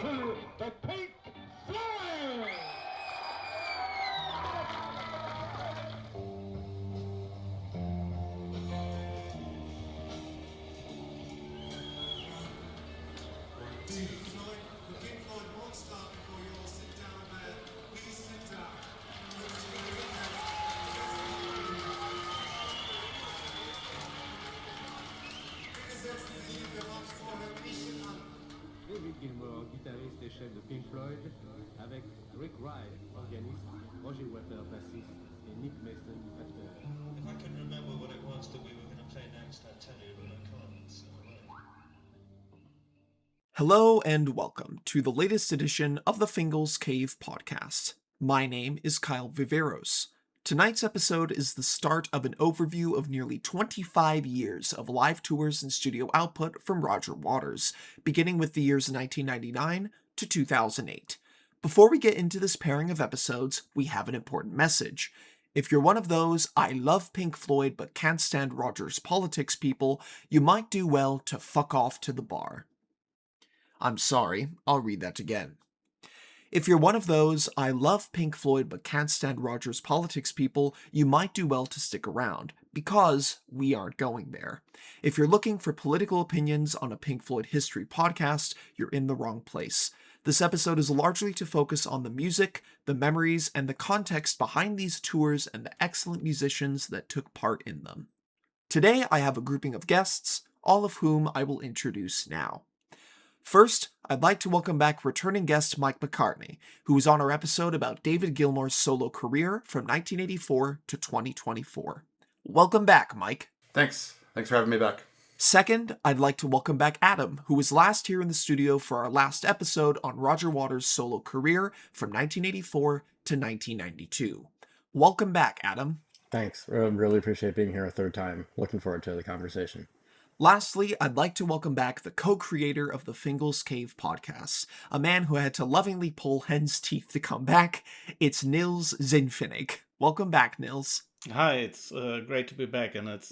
to the Pink Floyd! Pink Floyd, the Pink Floyd rockstar, before you all sit down there. Please sit down. David Gilmour, guitariste et chef de Pink Floyd, avec Rick Wright, organiste, Roger Waters, bassiste, et Nick Mason, batteur. If I can remember what it was that we were going to play next, I'd tell you, but I can't. So, Hello and welcome to the latest edition of the Fingal's Cave podcast. My name is Kyle Viveros. Tonight's episode is the start of an overview of nearly 25 years of live tours and studio output from Roger Waters, beginning with the years 1999 to 2008. Before we get into this pairing of episodes, we have an important message. If you're one of those I love Pink Floyd but can't stand Roger's politics people, you might do well to fuck off to the bar. I'm sorry, I'll read that again. If you're one of those I love Pink Floyd but can't stand Roger's politics people, you might do well to stick around, because we aren't going there. If you're looking for political opinions on a Pink Floyd history podcast, you're in the wrong place. This episode is largely to focus on the music, the memories, and the context behind these tours and the excellent musicians that took part in them. Today I have a grouping of guests, all of whom I will introduce now. First, I'd like to welcome back returning guest Mike McCartney, who was on our episode about David Gilmour's solo career from 1984 to 2024. Welcome back, Mike. Thanks for having me back. Second, I'd like to welcome back Adam, who was last here in the studio for our last episode on Roger Waters' solo career from 1984 to 1992. Welcome back, Adam. Thanks. Really appreciate being here a third time. Looking forward to the conversation. Lastly, I'd like to welcome back the co-creator of the Fingal's Cave podcast, a man who had to lovingly pull hen's teeth to come back. It's Nils Zehnpfennig. Welcome back, Nils. Hi, it's great to be back, and it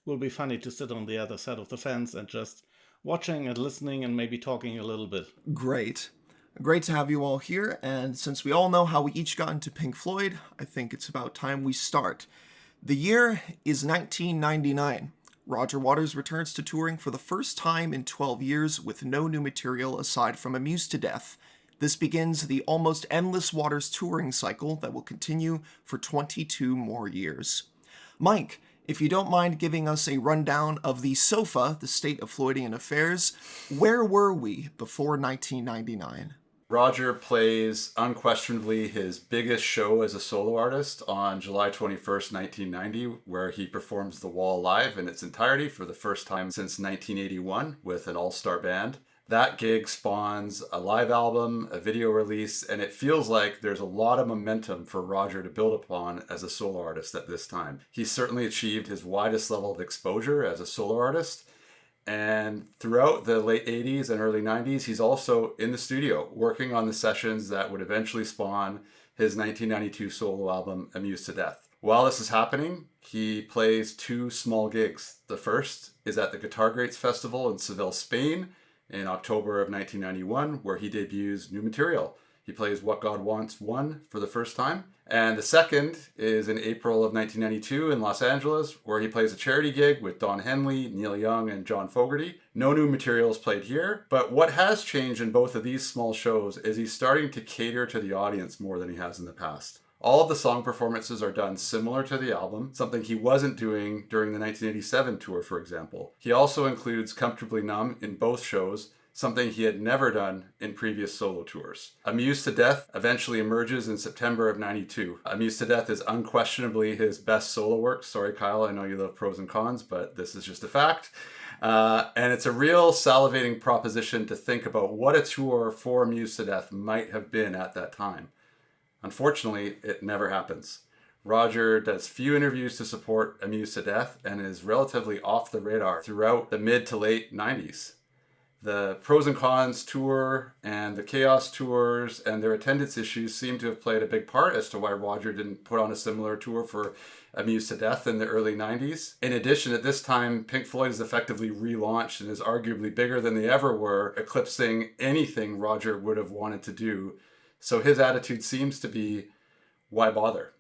will be funny to sit on the other side of the fence and just watching and listening and maybe talking a little bit. Great. Great to have you all here, and since we all know how we each got into Pink Floyd, I think it's about time we start. The year is 1999. Roger Waters returns to touring for the first time in 12 years with no new material aside from Amused to Death. This begins the almost endless Waters touring cycle that will continue for 22 more years. Mike, if you don't mind giving us a rundown of the S.O.F.A, the State of Floydian Affairs, where were we before 1999? Roger plays unquestionably his biggest show as a solo artist on July 21st, 1990, where he performs The Wall live in its entirety for the first time since 1981 with an all-star band. That gig spawns a live album, a video release, and it feels like there's a lot of momentum for Roger to build upon as a solo artist at this time. He's certainly achieved his widest level of exposure as a solo artist. And throughout the late 80s and early 90s, he's also in the studio working on the sessions that would eventually spawn his 1992 solo album, Amused to Death. While this is happening, he plays two small gigs. The first is at the Guitar Greats Festival in Seville, Spain in October of 1991, where he debuts new material. He plays What God Wants 1 for the first time. And the second is in April of 1992 in Los Angeles, where he plays a charity gig with Don Henley, Neil Young, and John Fogerty. No new material is played here, but what has changed in both of these small shows is he's starting to cater to the audience more than he has in the past. All of the song performances are done similar to the album, something he wasn't doing during the 1987 tour, for example. He also includes Comfortably Numb in both shows, something he had never done in previous solo tours. Amused to Death eventually emerges in September of 92. Amused to Death is unquestionably his best solo work. Sorry, Kyle, I know you love pros and cons, but this is just a fact. And it's a real salivating proposition to think about what a tour for Amused to Death might have been at that time. Unfortunately, it never happens. Roger does few interviews to support Amused to Death and is relatively off the radar throughout the mid to late 90s. The Pros and Cons tour and the KAOS tours and their attendance issues seem to have played a big part as to why Roger didn't put on a similar tour for Amused to Death in the early 90s. In addition, at this time, Pink Floyd is effectively relaunched and is arguably bigger than they ever were, eclipsing anything Roger would have wanted to do. So his attitude seems to be, why bother?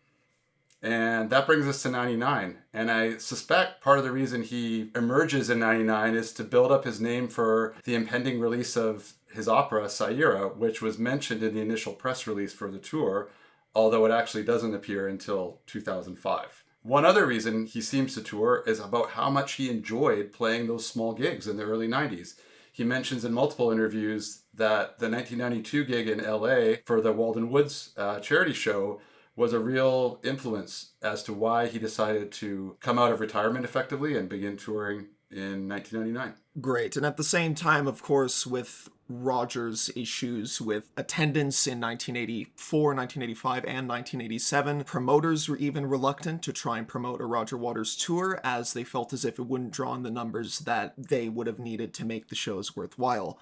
And that brings us to 99. And I suspect part of the reason he emerges in 99 is to build up his name for the impending release of his opera, Saira, which was mentioned in the initial press release for the tour, although it actually doesn't appear until 2005. One other reason he seems to tour is about how much he enjoyed playing those small gigs in the early 90s. He mentions in multiple interviews that the 1992 gig in LA for the Walden Woods charity show was a real influence as to why he decided to come out of retirement effectively and begin touring in 1999. Great. And at the same time, of course, with Roger's issues with attendance in 1984, 1985, and 1987, promoters were even reluctant to try and promote a Roger Waters tour, as they felt as if it wouldn't draw in the numbers that they would have needed to make the shows worthwhile.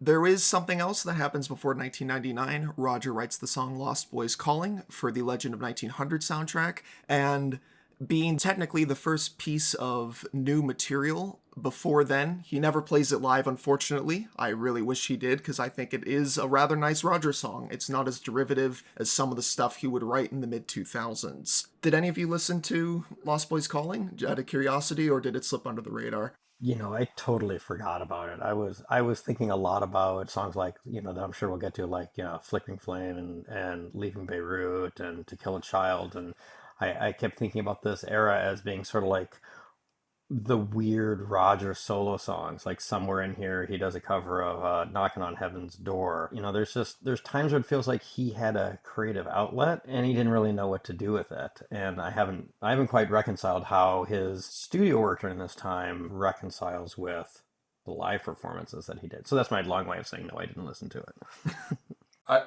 There is something else that happens before 1999. Roger writes the song Lost Boys Calling for the Legend of 1900 soundtrack, and being technically the first piece of new material before then, he never plays it live, unfortunately. I really wish he did, because I think it is a rather nice Roger song. It's not as derivative as some of the stuff he would write in the mid-2000s. Did any of you listen to Lost Boys Calling out of curiosity, or did it slip under the radar? You know, I totally forgot about it. I was thinking a lot about songs like, you know, that I'm sure we'll get to, like, you know, Flickering Flame and Leaving Beirut and To Kill a Child. And I kept thinking about this era as being sort of like the weird Roger solo songs. Like somewhere in here, he does a cover of Knocking on Heaven's Door. You know, there's times where it feels like he had a creative outlet and he didn't really know what to do with it. And I haven't quite reconciled how his studio work during this time reconciles with the live performances that he did. So that's my long way of saying no, I didn't listen to it.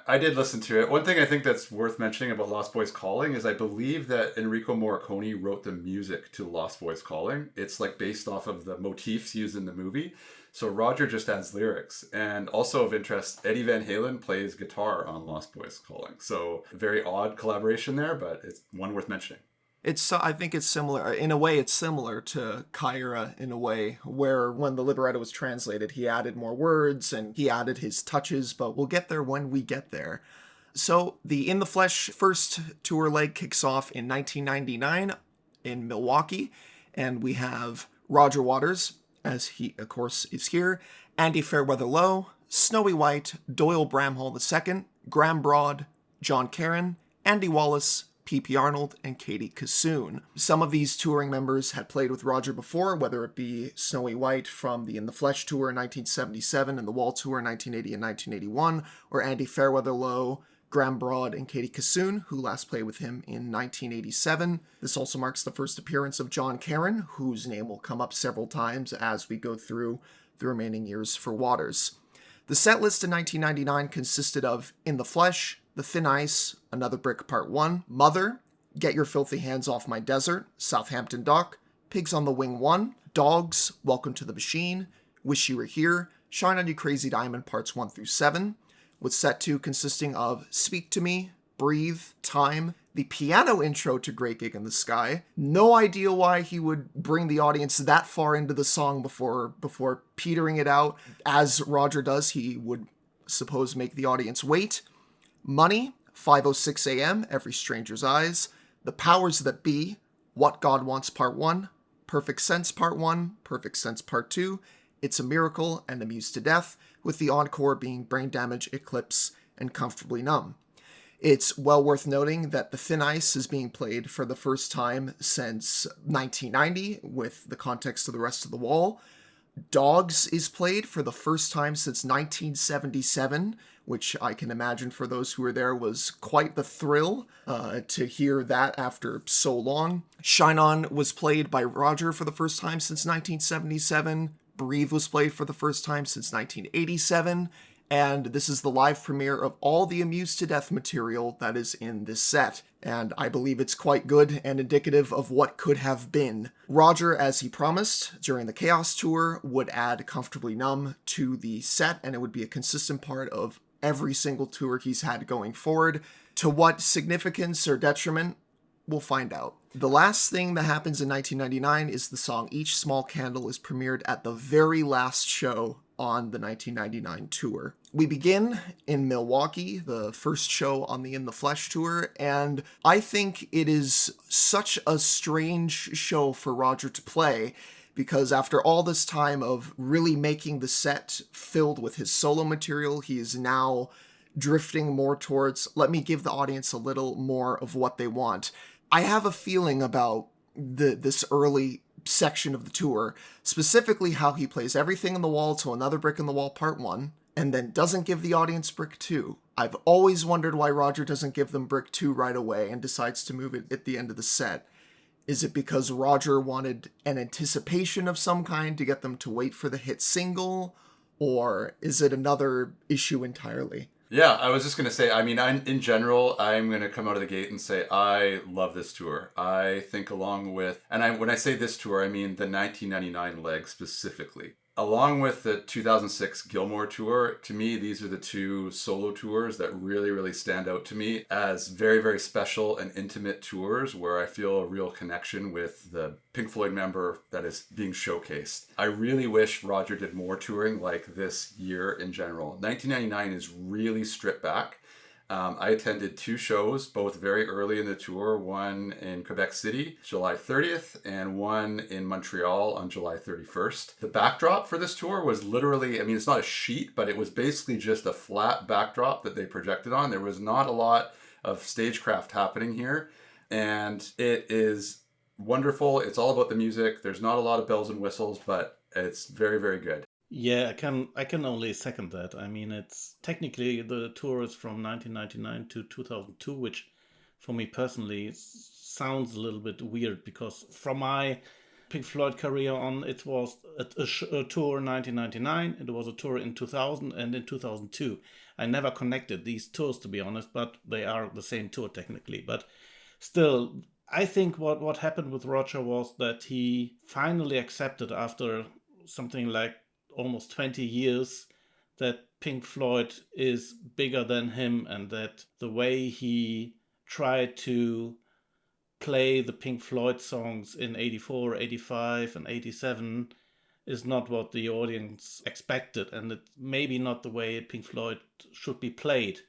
I did listen to it. One thing I think that's worth mentioning about Lost Boys Calling is I believe that Enrico Morricone wrote the music to Lost Boys Calling. It's like based off of the motifs used in the movie. So Roger just adds lyrics. And also of interest, Eddie Van Halen plays guitar on Lost Boys Calling. So very odd collaboration there, but it's one worth mentioning. I think it's similar. In a way, it's similar to Kyra in a way, where when the libretto was translated, he added more words and he added his touches, but we'll get there when we get there. So the In the Flesh first tour leg kicks off in 1999 in Milwaukee, and we have Roger Waters, as he, of course, is here, Andy Fairweather Lowe, Snowy White, Doyle Bramhall II, Graham Broad, John Carin, Andy Wallace, P.P. Arnold, and Katie Kassoon. Some of these touring members had played with Roger before, whether it be Snowy White from the In the Flesh tour in 1977 and the Wall tour in 1980 and 1981, or Andy Fairweather Lowe, Graham Broad, and Katie Kassoon, who last played with him in 1987. This also marks the first appearance of John Carin, whose name will come up several times as we go through the remaining years for Waters. The set list in 1999 consisted of In the Flesh, The Thin Ice, Another Brick Part 1, Mother, Get Your Filthy Hands Off My Desert, Southampton Dock, Pigs on the Wing 1, Dogs, Welcome to the Machine, Wish You Were Here, Shine on You Crazy Diamond Parts 1 through 7, with set 2 consisting of Speak to Me, Breathe, Time, the piano intro to Great Gig in the Sky. No idea why he would bring the audience that far into the song before petering it out. As Roger does, he would suppose make the audience wait. Money, 5:06 a.m., Every Stranger's Eyes, The Powers That Be, What God Wants Part 1, Perfect Sense Part 1, Perfect Sense Part 2, It's a Miracle, and Amused to Death, with the encore being Brain Damage, Eclipse, and Comfortably Numb. It's well worth noting that The Thin Ice is being played for the first time since 1990, with the context of the rest of the wall. Dogs is played for the first time since 1977, which I can imagine for those who were there was quite the thrill to hear that after so long. Shine On was played by Roger for the first time since 1977. Breathe was played for the first time since 1987. and this is the live premiere of all the Amused to Death material that is in this set, and I believe it's quite good and indicative of what could have been. Roger, as he promised during the KAOS tour, would add Comfortably Numb to the set, and it would be a consistent part of every single tour he's had going forward. To what significance or detriment, we'll find out. The last thing that happens in 1999 is the song Each Small Candle is premiered at the very last show on the 1999 tour. We begin in Milwaukee, the first show on the In the Flesh tour, and I think it is such a strange show for Roger to play, because after all this time of really making the set filled with his solo material, he is now drifting more towards, let me give the audience a little more of what they want. I have a feeling about this early section of the tour, specifically how he plays Everything in the Wall to Another Brick in the Wall Part 1, and then doesn't give the audience Brick 2. I've always wondered why Roger doesn't give them Brick 2 right away and decides to move it at the end of the set. Is it because Roger wanted an anticipation of some kind to get them to wait for the hit single? Or is it another issue entirely? Yeah, I was just going to say, I mean, in general, I'm going to come out of the gate and say I love this tour. I think along with, when I say this tour, I mean the 1999 leg specifically. Along with the 2006 Gilmore tour, to me, these are the two solo tours that really, really stand out to me as very, very special and intimate tours where I feel a real connection with the Pink Floyd member that is being showcased. I really wish Roger did more touring like this year in general. 1999 is really stripped back. I attended two shows, both very early in the tour, one in Quebec City, July 30th, and one in Montreal on July 31st. The backdrop for this tour was literally, I mean, it's not a sheet, but it was basically just a flat backdrop that they projected on. There was not a lot of stagecraft happening here, and it is wonderful. It's all about the music. There's not a lot of bells and whistles, but it's very, very good. Yeah, I can only second that. I mean, it's technically the tour is from 1999 to 2002, which for me personally sounds a little bit weird because from my Pink Floyd career on, it was a tour in 1999, it was a tour in 2000 and in 2002. I never connected these tours, to be honest, but they are the same tour technically. But still, I think what happened with Roger was that he finally accepted after something like almost 20 years that Pink Floyd is bigger than him and that the way he tried to play the Pink Floyd songs in 84, 85 and 87 is not what the audience expected, and it's maybe not the way Pink Floyd should be played.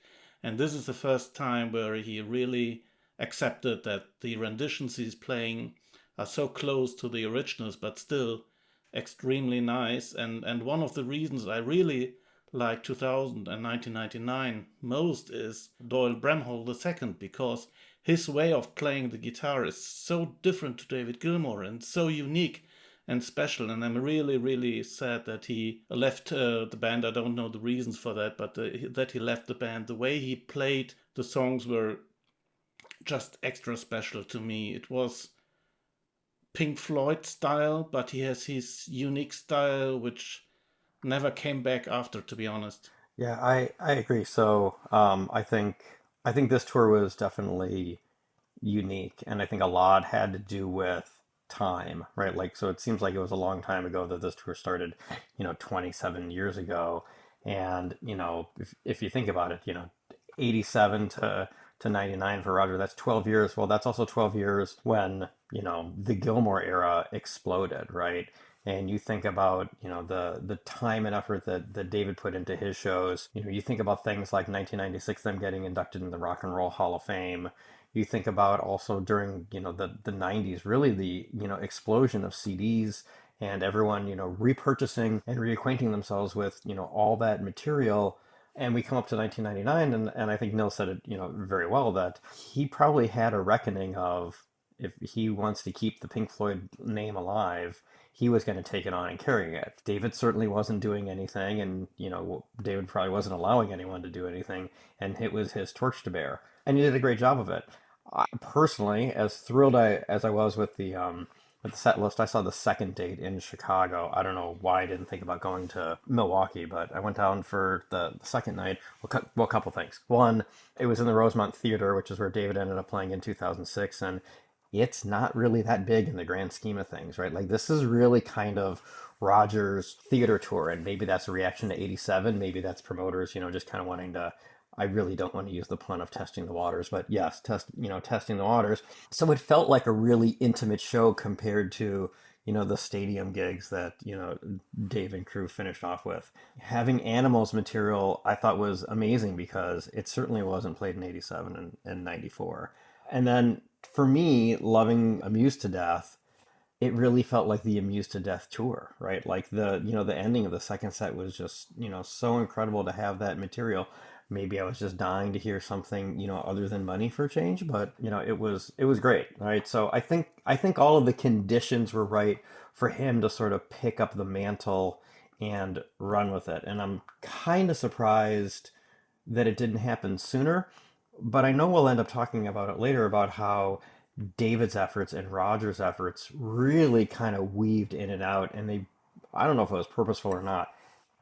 And this is the first time where he really accepted that the renditions he's playing are so close to the originals but still extremely nice, and one of the reasons I really like 2000 and 1999 most is Doyle Bramhall II, because his way of playing the guitar is so different to David Gilmour and so unique and special, and I'm really, really sad that he left the band. I don't know the reasons for that, but that he left the band. The way he played the songs were just extra special to me. It was Pink Floyd style, but he has his unique style, which never came back after, to be honest. Yeah, I agree. So I think this tour was definitely unique, and I think a lot had to do with time, right? Like, so it seems like it was a long time ago that this tour started, 27 years ago, and if you think about it, 87 to 99 for Roger, that's 12 years. Well, that's also 12 years when, the Gilmour era exploded, right? And you think about, the time and effort that David put into his shows. You think about things like 1996, them getting inducted in the Rock and Roll Hall of Fame. You think about also during, the 90s, really the, explosion of CDs and everyone, repurchasing and reacquainting themselves with, all that material. And we come up to 1999, and I think Nils said it, very well, that he probably had a reckoning of if he wants to keep the Pink Floyd name alive, he was going to take it on and carry it. David certainly wasn't doing anything, and, David probably wasn't allowing anyone to do anything, and it was his torch to bear. And he did a great job of it. Personally, as thrilled as I was with the with the set list. I saw the second date in Chicago. I don't know why I didn't think about going to Milwaukee, but I went down for the second night. Well, a couple things. One, it was in the Rosemont Theater, which is where David ended up playing in 2006, and it's not really that big in the grand scheme of things, right? Like, this is really kind of Roger's theater tour, and maybe that's a reaction to 87. Maybe that's promoters, just kind of wanting to, I really don't want to use the pun of testing the waters, but yes, testing the waters. So it felt like a really intimate show compared to, the stadium gigs that, Dave and crew finished off with. Having Animals material I thought was amazing because it certainly wasn't played in 87 and 94. And then for me, loving Amused to Death, it really felt like the Amused to Death tour, right? Like the ending of the second set was just, so incredible to have that material. Maybe I was just dying to hear something, other than Money for a change, but it was great, right? So I think all of the conditions were right for him to sort of pick up the mantle and run with it. And I'm kind of surprised that it didn't happen sooner, but I know we'll end up talking about it later about how David's efforts and Roger's efforts really kind of weaved in and out, and I don't know if it was purposeful or not,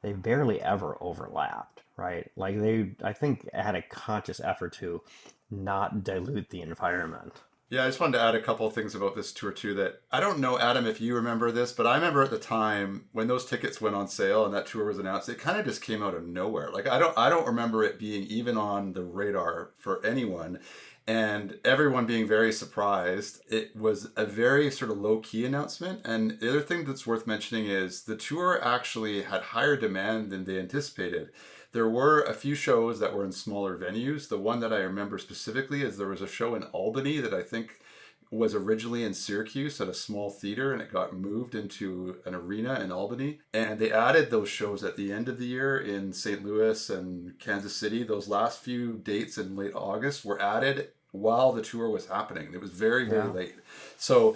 they barely ever overlapped, right? Like I think, had a conscious effort to not dilute the environment. Yeah, I just wanted to add a couple of things about this tour too that I don't know, Adam, if you remember this, but I remember at the time when those tickets went on sale and that tour was announced, it kind of just came out of nowhere. Like I don't remember it being even on the radar for anyone. And everyone being very surprised. It was a very sort of low-key announcement. And the other thing that's worth mentioning is the tour actually had higher demand than they anticipated. There were a few shows that were in smaller venues. The one that I remember specifically is there was a show in Albany that I think was originally in Syracuse at a small theater, and it got moved into an arena in Albany. And they added those shows at the end of the year in St. Louis and Kansas City. Those last few dates in late August were added while the tour was happening. It was very, very late. So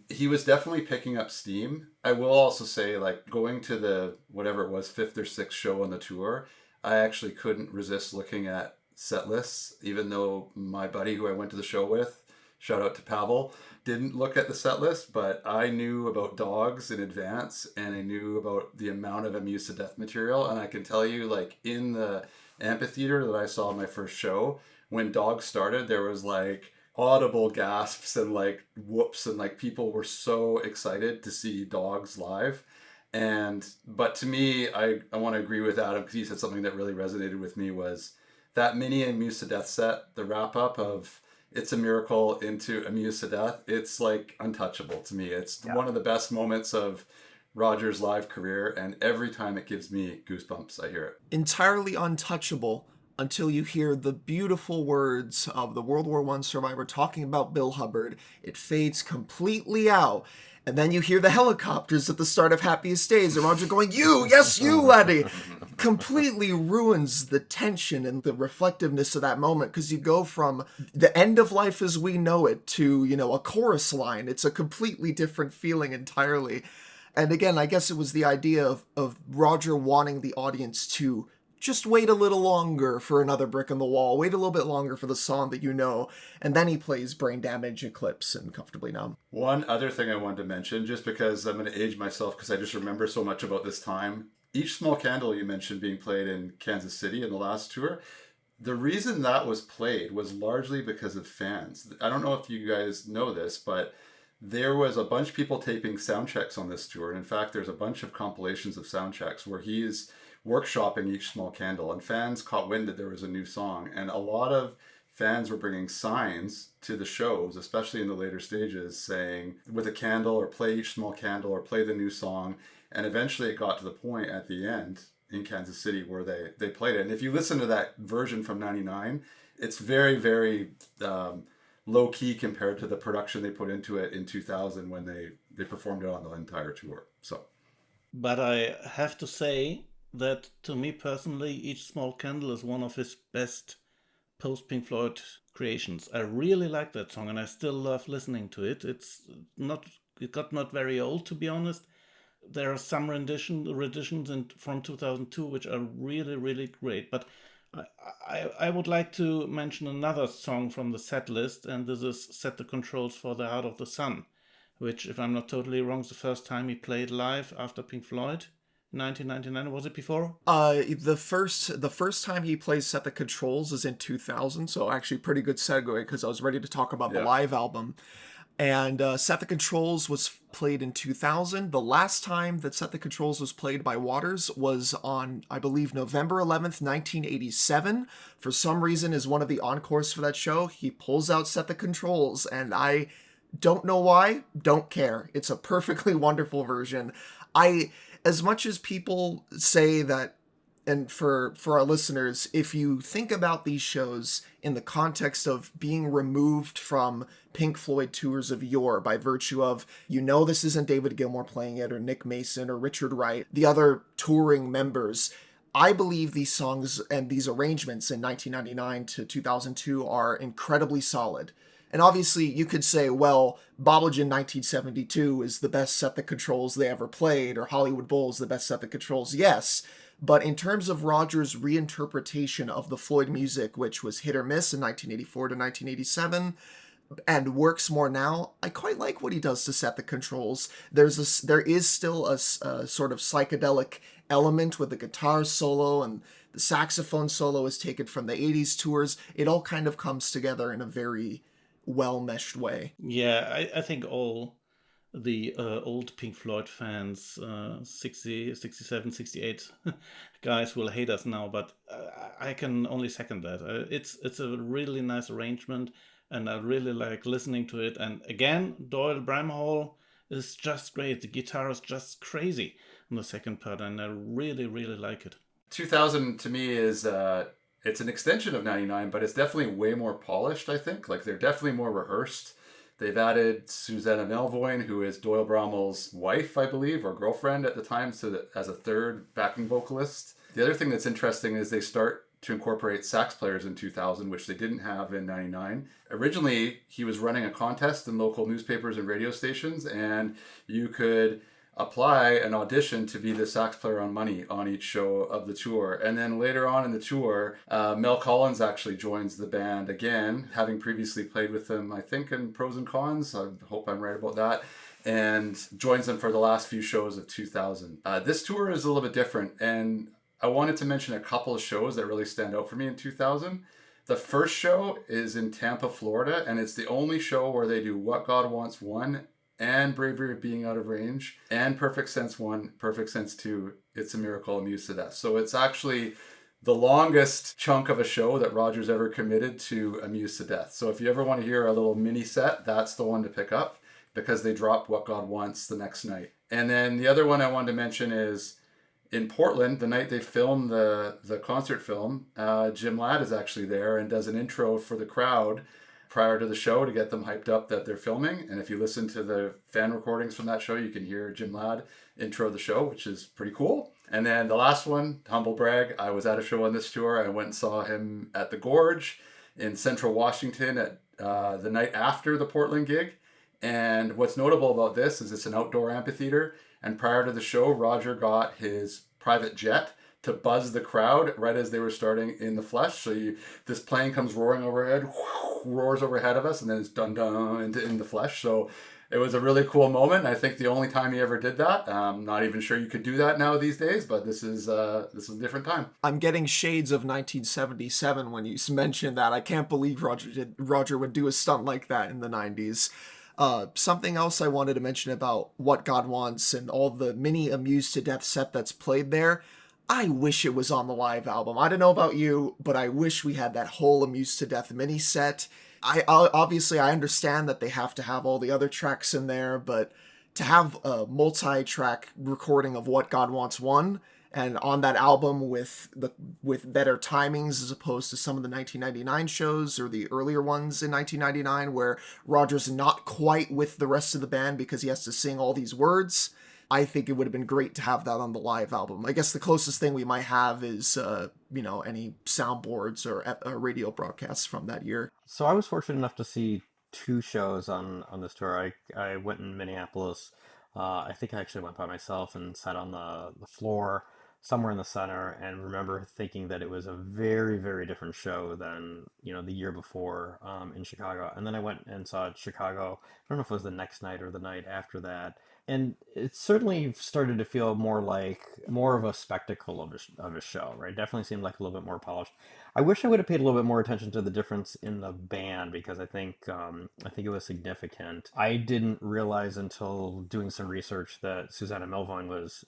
he was definitely picking up steam. I will also say, like, going to the, whatever it was, 5th or 6th show on the tour, I actually couldn't resist looking at set lists, even though my buddy who I went to the show with, shout out to Pavel, didn't look at the set list, but I knew about Dogs in advance, and I knew about the amount of Amused to Death material. And I can tell you, like, in the amphitheater that I saw my first show, when Dogs started, there was like audible gasps and like whoops, and like people were so excited to see Dogs live. But to me, I want to agree with Adam, because he said something that really resonated with me, was that mini Amused to Death set, the wrap up of It's a Miracle into Amused to Death. It's like untouchable to me. It's one of the best moments of Roger's live career, and every time it gives me goosebumps. I hear it. Entirely untouchable until you hear the beautiful words of the World War I survivor talking about Bill Hubbard. It fades completely out. And then you hear the helicopters at the start of Happiest Days, and Roger going, "You, yes, you, laddie." Completely ruins the tension and the reflectiveness of that moment, because you go from the end of life as we know it to, a chorus line. It's a completely different feeling entirely. And again, I guess it was the idea of Roger wanting the audience to just wait a little longer for another brick in the wall, wait a little bit longer for the song that you know, and then he plays Brain Damage, Eclipse, and Comfortably Numb. One other thing I wanted to mention, just because I'm going to age myself because I just remember so much about this time. Each Small Candle you mentioned being played in Kansas City in the last tour, the reason that was played was largely because of fans. I don't know if you guys know this, but there was a bunch of people taping soundchecks on this tour. And in fact, there's a bunch of compilations of soundchecks where he's workshopping Each Small Candle, and fans caught wind that there was a new song, and a lot of fans were bringing signs to the shows, especially in the later stages, saying with a candle, or play Each Small Candle, or play the new song. And eventually it got to the point at the end in Kansas City where they played it. And if you listen to that version from 99, it's very, very low key compared to the production they put into it in 2000 when they performed it on the entire tour. But I have to say that, to me personally, Each Small Candle is one of his best post-Pink Floyd creations. I really like that song, and I still love listening to it. It got not very old, to be honest. There are some renditions from 2002 which are really, really great. But I would like to mention another song from the set list, and this is Set the Controls for the Heart of the Sun, which, if I'm not totally wrong, is the first time he played live after Pink Floyd in 1999. Was it before? The first time he plays Set the Controls is in 2000, so actually pretty good segue because I was ready to talk about the live album. And Set the Controls was played in 2000. The last time that Set the Controls was played by Waters was on, I believe, November 11th, 1987. For some reason, as one of the encores for that show, he pulls out Set the Controls, and I don't know why, don't care. It's a perfectly wonderful version. As much as people say that, and for our listeners, if you think about these shows in the context of being removed from Pink Floyd tours of yore by virtue of, this isn't David Gilmour playing it or Nick Mason or Richard Wright, the other touring members, I believe these songs and these arrangements in 1999 to 2002 are incredibly solid. And obviously you could say, well, Bobblegen 1972 is the best Set the Controls they ever played, or Hollywood Bowl is the best Set the Controls. Yes. But in terms of Roger's reinterpretation of the Floyd music, which was hit or miss in 1984 to 1987, and works more now, I quite like what he does to Set the Controls. There is still a sort of psychedelic element with the guitar solo, and the saxophone solo is taken from the 80s tours. It all kind of comes together in a very well-meshed way. Yeah, I think all the old Pink Floyd fans, 60, 67, 68 guys will hate us now, but I can only second that. It's a really nice arrangement, and I really like listening to it. And again, Doyle Bramhall is just great. The guitar is just crazy on the second part, and I really, really like it. 2000 to me is it's an extension of 99, but it's definitely way more polished, I think. Like, they're definitely more rehearsed. They've added Susanna Melvoin, who is Doyle Bramhall's wife, I believe, or girlfriend at the time, as a third backing vocalist. The other thing that's interesting is they start to incorporate sax players in 2000, which they didn't have in 99. Originally, he was running a contest in local newspapers and radio stations, and you could apply an audition to be the sax player on Money on each show of the tour. And then later on in the tour, Mel Collins actually joins the band again, having previously played with them, I think, in Pros and Cons. I hope I'm right about that. And joins them for the last few shows of 2000. This tour is a little bit different, and I wanted to mention a couple of shows that really stand out for me in 2000. The first show is in Tampa, Florida, and it's the only show where they do What God Wants 1 and Bravery of Being Out of Range and Perfect Sense 1, Perfect Sense 2, It's a Miracle, Amused to Death. So it's actually the longest chunk of a show that Roger's ever committed to Amused to Death. So if you ever want to hear a little mini set, that's the one to pick up, because they dropped What God Wants the next night. And then the other one I wanted to mention is in Portland, the night they filmed the concert film, Jim Ladd is actually there and does an intro for the crowd prior to the show to get them hyped up that they're filming. And if you listen to the fan recordings from that show, you can hear Jim Ladd intro the show, which is pretty cool. And then the last one, humble brag, I was at a show on this tour. I went and saw him at the Gorge in Central Washington at the night after the Portland gig. And what's notable about this is it's an outdoor amphitheater. And prior to the show, Roger got his private jet to buzz the crowd right as they were starting in the flesh. So this plane comes roaring overhead, roars overhead of us, and then it's dun-dun in the flesh. So it was a really cool moment. I think the only time he ever did that. I'm not even sure you could do that now these days, but this is a different time. I'm getting shades of 1977 when you mentioned that. I can't believe Roger would do a stunt like that in the 90s. Something else I wanted to mention about What God Wants and all the mini Amused to Death set that's played there. I wish it was on the live album. I don't know about you, but I wish we had that whole Amused to Death mini-set. I understand that they have to have all the other tracks in there, but to have a multi-track recording of What God Wants 1, and on that album with better timings as opposed to some of the 1999 shows or the earlier ones in 1999 where Roger's not quite with the rest of the band because he has to sing all these words, I think it would have been great to have that on the live album. I guess the closest thing we might have is, any soundboards or radio broadcasts from that year. So I was fortunate enough to see two shows on this tour. I went in Minneapolis. I think I actually went by myself and sat on the floor, somewhere in the center, and remember thinking that it was a very, very different show than, the year before in Chicago. And then I went and saw Chicago, I don't know if it was the next night or the night after that. And it certainly started to feel more of a spectacle of a show, right? Definitely seemed like a little bit more polished. I wish I would have paid a little bit more attention to the difference in the band because I think it was significant. I didn't realize until doing some research that Susanna Melvoin was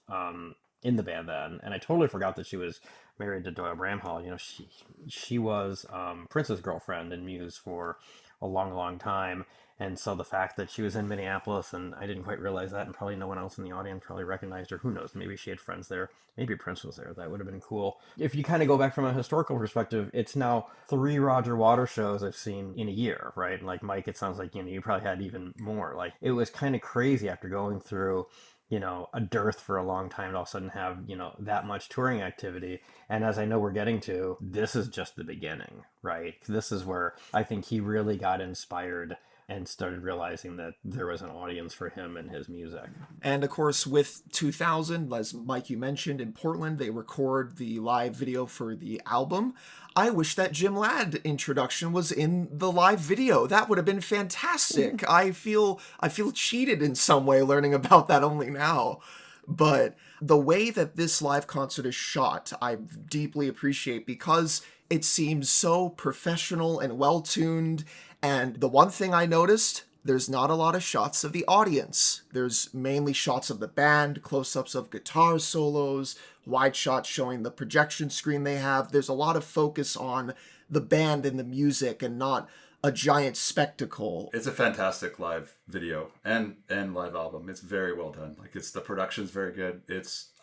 in the band then, and I totally forgot that she was married to Doyle Bramhall. She was Prince's girlfriend in Muse for a long, long time. And so the fact that she was in Minneapolis, and I didn't quite realize that, and probably no one else in the audience probably recognized her. Who knows? Maybe she had friends there. Maybe Prince was there. That would have been cool. If you kind of go back from a historical perspective, it's now 3 Roger Waters shows I've seen in a year, right? Like Mike, it sounds like, you probably had even more. Like, it was kind of crazy after going through, a dearth for a long time to all of a sudden have, that much touring activity. And as I know we're getting to, this is just the beginning, right? This is where I think he really got inspired and started realizing that there was an audience for him and his music. And of course, with 2000, as Mike, you mentioned, in Portland, they record the live video for the album. I wish that Jim Ladd introduction was in the live video. That would have been fantastic. I feel cheated in some way learning about that only now. But the way that this live concert is shot, I deeply appreciate because it seems so professional and well-tuned. And the one thing I noticed, there's not a lot of shots of the audience. There's mainly shots of the band, close-ups of guitar solos, wide shots showing the projection screen they have. There's a lot of focus on the band and the music and not a giant spectacle. It's a fantastic live video and live album. It's very well done. Like, the production's very good.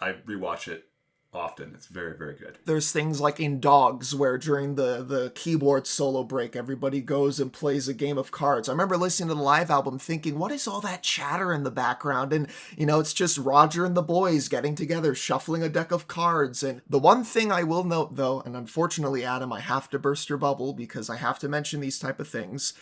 I rewatch it often. It's very, very good. There's things like in Dogs where during the keyboard solo break, everybody goes and plays a game of cards. I remember listening to the live album thinking, what is all that chatter in the background? And, it's just Roger and the boys getting together, shuffling a deck of cards. And the one thing I will note, though, and unfortunately, Adam, I have to burst your bubble because I have to mention these type of things,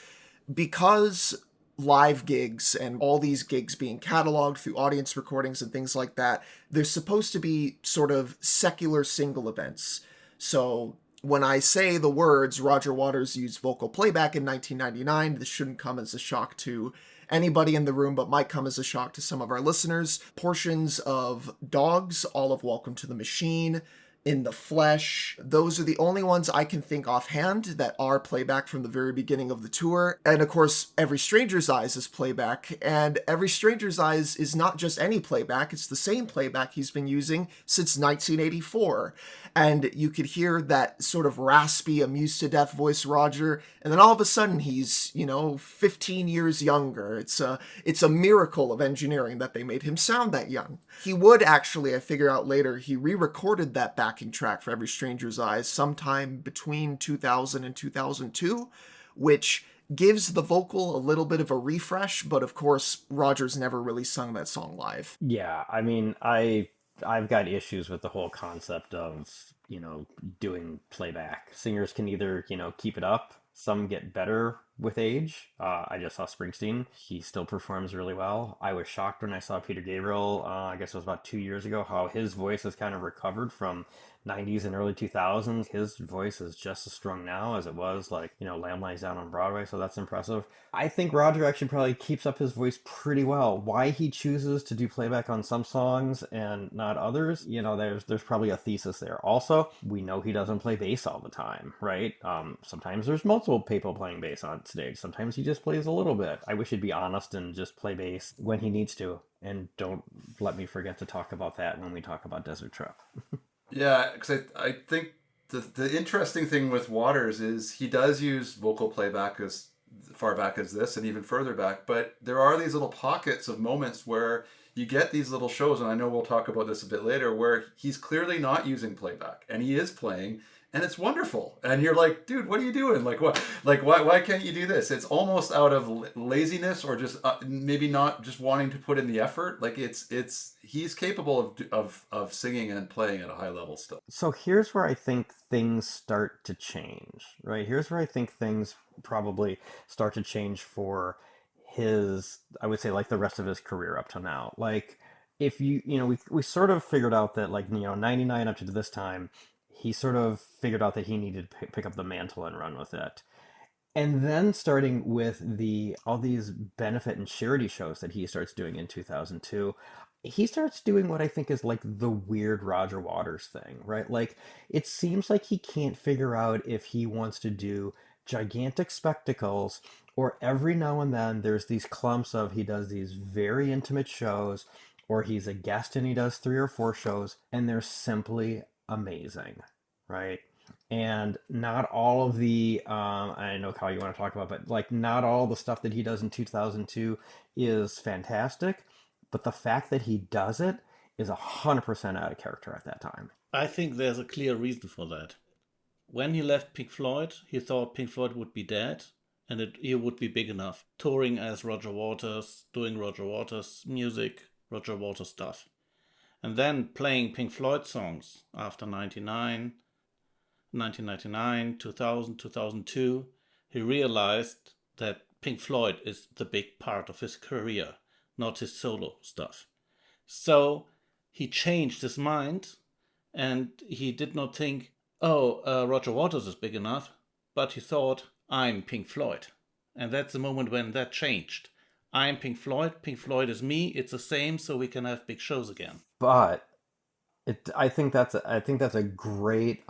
because live gigs and all these gigs being cataloged through audience recordings and things like that, they're supposed to be sort of secular single events. So when I say the words Roger Waters used vocal playback in 1999, this shouldn't come as a shock to anybody in the room, but might come as a shock to some of our listeners. Portions of Dogs, all of Welcome to the Machine, In the Flesh, those are the only ones I can think offhand that are playback from the very beginning of the tour. And of course, Every Stranger's Eyes is playback, and Every Stranger's Eyes is not just any playback, it's the same playback he's been using since 1984. And you could hear that sort of raspy, Amused to Death voice Roger, and then all of a sudden he's, 15 years younger. It's a miracle of engineering that they made him sound that young. He would actually, I figure out later, he re-recorded that backing track for Every Stranger's Eyes sometime between 2000 and 2002, which gives the vocal a little bit of a refresh, but of course, Roger's never really sung that song live. Yeah, I mean, I've got issues with the whole concept of, doing playback. Singers can either, keep it up. Some get better with age. I just saw Springsteen. He still performs really well. I was shocked when I saw Peter Gabriel, I guess it was about 2 years ago, how his voice has kind of recovered from 90s and early 2000s. His voice is just as strong now as it was Lamb Lies Down on Broadway, so that's impressive. I think Roger actually probably keeps up his voice pretty well. Why he chooses to do playback on some songs and not others, there's probably a thesis there. Also, we know he doesn't play bass all the time, right? Sometimes there's multiple people playing bass on stage. Sometimes he just plays a little bit. I wish he'd be honest and just play bass when he needs to. And don't let me forget to talk about that when we talk about Desert Trip. Yeah, because I think the interesting thing with Waters is he does use vocal playback as far back as this and even further back, but there are these little pockets of moments where you get these little shows, and I know we'll talk about this a bit later, where he's clearly not using playback and he is playing, and it's wonderful. And you're like, dude, what are you doing? Why can't you do this? It's almost out of laziness or just maybe not just wanting to put in the effort. He's capable of singing and playing at a high level still. So here's where I think things start to change, right? Here's where I think things probably start to change for his, I would say, the rest of his career up to now. if we sort of figured out that, like, 99 up to this time, he sort of figured out that he needed to pick up the mantle and run with it. And then starting with all these benefit and charity shows that he starts doing in 2002, he starts doing what I think is like the weird Roger Waters thing, right? Like, it seems like he can't figure out if he wants to do gigantic spectacles, or every now and then there's these clumps of he does these very intimate shows, or he's a guest and he does 3 or 4 shows, and they're simply amazing, right? And not all of the I know, Kyle, you want to talk about, but like, not all the stuff that he does in 2002 is fantastic, but the fact that he does it is 100% out of character at that time. I think there's a clear reason for that. When he left Pink Floyd, he thought Pink Floyd would be dead and he would be big enough, touring as Roger Waters, doing Roger Waters music, Roger Waters stuff. And then playing Pink Floyd songs after 1999, 2000, 2002, he realized that Pink Floyd is the big part of his career, not his solo stuff. So he changed his mind, and he did not think, Roger Waters is big enough, but he thought, I'm Pink Floyd. And that's the moment when that changed. I'm Pink Floyd is me, it's the same, so we can have big shows again. But I think that's a great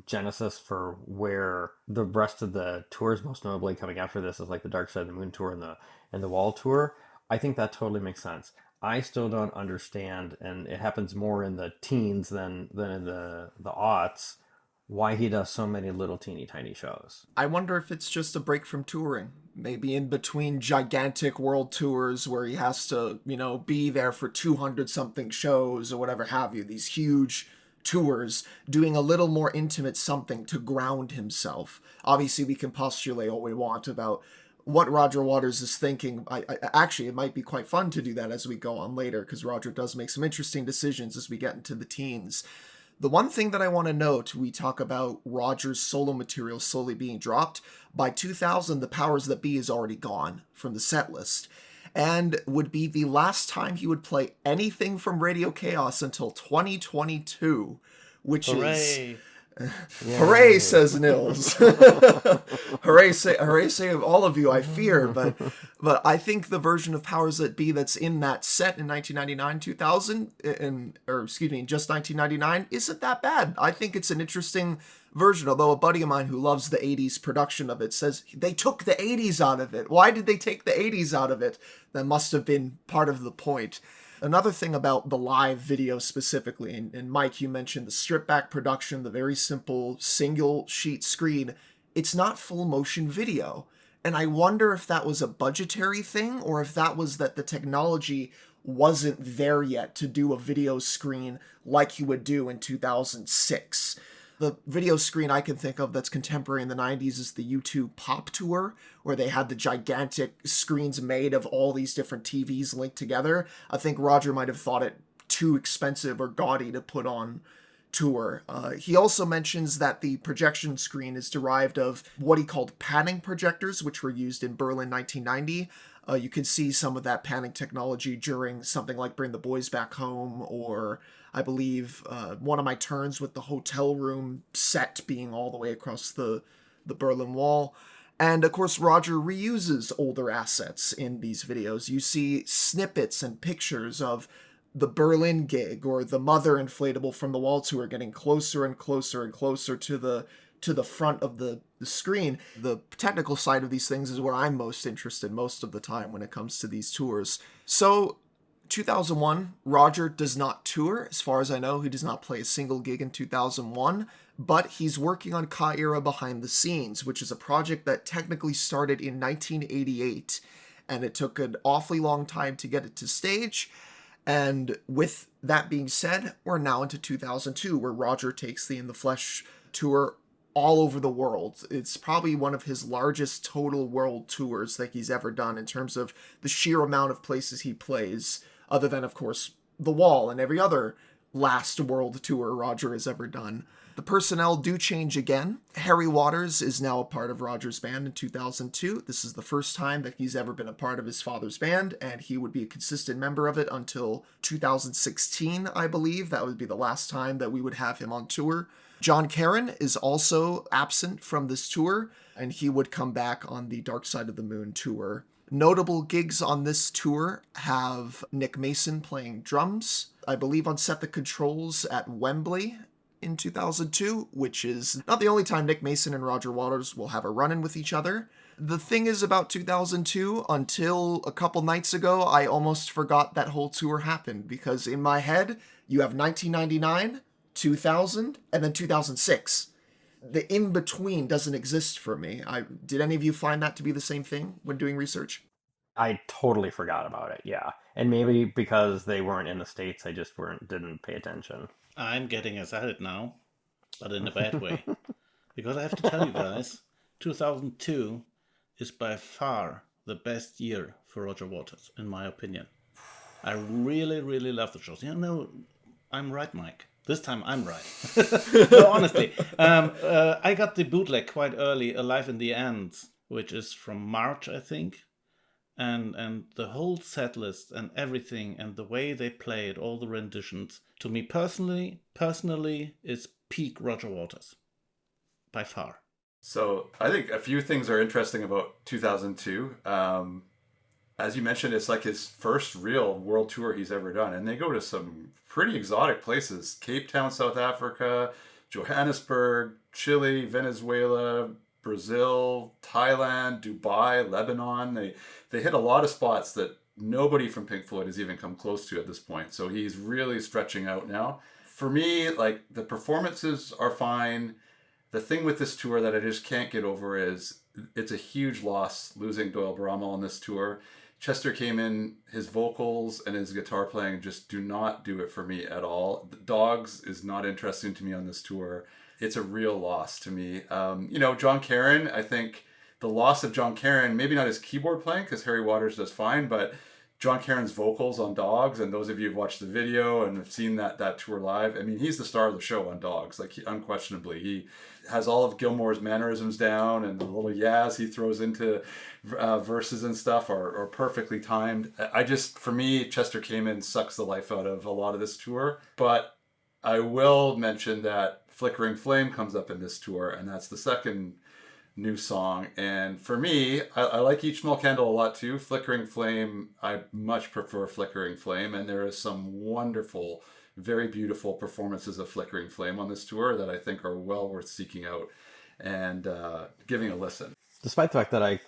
genesis for where the rest of the tours, most notably coming after this, is like the Dark Side of the Moon tour and the Wall tour. I think that totally makes sense. I still don't understand, and it happens more in the teens than in the aughts, why he does so many little teeny tiny shows. I wonder if it's just a break from touring. Maybe in between gigantic world tours where he has to, be there for 200-something shows or whatever have you, these huge tours, doing a little more intimate something to ground himself. Obviously, we can postulate all we want about what Roger Waters is thinking. Actually, it might be quite fun to do that as we go on later, because Roger does make some interesting decisions as we get into the teens. The one thing that I want to note, we talk about Roger's solo material slowly being dropped. By 2000, the powers that be is already gone from the set list, and would be the last time he would play anything from Radio KAOS until 2022, which Hooray. is... Hooray, says Nils. hooray say of all of you, I fear, but I think the version of Powers That Be that's in that set in 1999, 2000, just 1999, isn't that bad. I think it's an interesting version, although a buddy of mine who loves the 80s production of it says they took the 80s out of it. Why did they take the 80s out of it? That must have been part of the point. Another thing about the live video specifically, and Mike, you mentioned the strip back production, the very simple single sheet screen, it's not full motion video. And I wonder if that was a budgetary thing, or if that was that the technology wasn't there yet to do a video screen like you would do in 2006. The video screen I can think of that's contemporary in the 90s is the U2 Pop Tour, where they had the gigantic screens made of all these different TVs linked together. I think Roger might have thought it too expensive or gaudy to put on tour. He also mentions that the projection screen is derived of what he called panning projectors, which were used in Berlin 1990. You can see some of that panning technology during something like Bring the Boys Back Home, or I believe One of My Turns, with the hotel room set being all the way across the Berlin Wall. And of course, Roger reuses older assets in these videos. You see snippets and pictures of the Berlin gig or the Mother inflatable from the Wall tour getting closer and closer and closer to the front of the screen. The technical side of these things is where I'm most interested most of the time when it comes to these tours. So 2001, Roger does not tour. As far as I know, he does not play a single gig in 2001, but he's working on Ka Era Behind the Scenes, which is a project that technically started in 1988, and it took an awfully long time to get it to stage. And with that being said, we're now into 2002, where Roger takes the In the Flesh tour all over the world. It's probably one of his largest total world tours that he's ever done in terms of the sheer amount of places he plays, other than, of course, The Wall and every other last world tour Roger has ever done. The personnel do change again. Harry Waters is now a part of Roger's band in 2002. This is the first time that he's ever been a part of his father's band, and he would be a consistent member of it until 2016, I believe. That would be the last time that we would have him on tour. John Carin is also absent from this tour, and he would come back on the Dark Side of the Moon tour. Notable gigs on this tour have Nick Mason playing drums, I believe on Set the Controls at Wembley in 2002, which is not the only time Nick Mason and Roger Waters will have a run-in with each other. The thing is about 2002, until a couple nights ago, I almost forgot that whole tour happened, because in my head, you have 1999, 2000, and then 2006. The in-between doesn't exist for me. Did any of you find that to be the same thing when doing research? I totally forgot about it, yeah. And maybe because they weren't in the States, I just didn't pay attention. I'm getting excited now, but in a bad way. Because I have to tell you guys, 2002 is by far the best year for Roger Waters, in my opinion. I really, really love the shows. You know, I'm right, Mike. This time I'm right. No, honestly. I got the bootleg quite early, Alive in the End, which is from March, I think. And the whole set list and everything and the way they play it, all the renditions, to me personally is peak Roger Waters. By far. So I think a few things are interesting about 2002. As you mentioned, it's like his first real world tour he's ever done. And they go to some pretty exotic places. Cape Town, South Africa, Johannesburg, Chile, Venezuela, Brazil, Thailand, Dubai, Lebanon. They hit a lot of spots that nobody from Pink Floyd has even come close to at this point. So he's really stretching out now. For me, like, the performances are fine. The thing with this tour that I just can't get over is it's a huge loss losing Doyle Bramhall on this tour. Chester came in, his vocals and his guitar playing just do not do it for me at all. Dogs is not interesting to me on this tour. It's a real loss to me. John Carin, I think the loss of John Carin, maybe not his keyboard playing because Harry Waters does fine, but John Carin's vocals on Dogs, and those of you who've watched the video and have seen that tour live, I mean, he's the star of the show on Dogs. Like, unquestionably, he has all of Gilmour's mannerisms down, and the little yas he throws into verses and stuff are perfectly timed. For me, Chester Kamen sucks the life out of a lot of this tour. But I will mention that Flickering Flame comes up in this tour, and that's the second new song. And for me, I like Each Small Candle a lot too. Flickering Flame, I much prefer Flickering Flame, and there is some wonderful, very beautiful performances of Flickering Flame on this tour that I think are well worth seeking out and giving a listen. Despite the fact that I,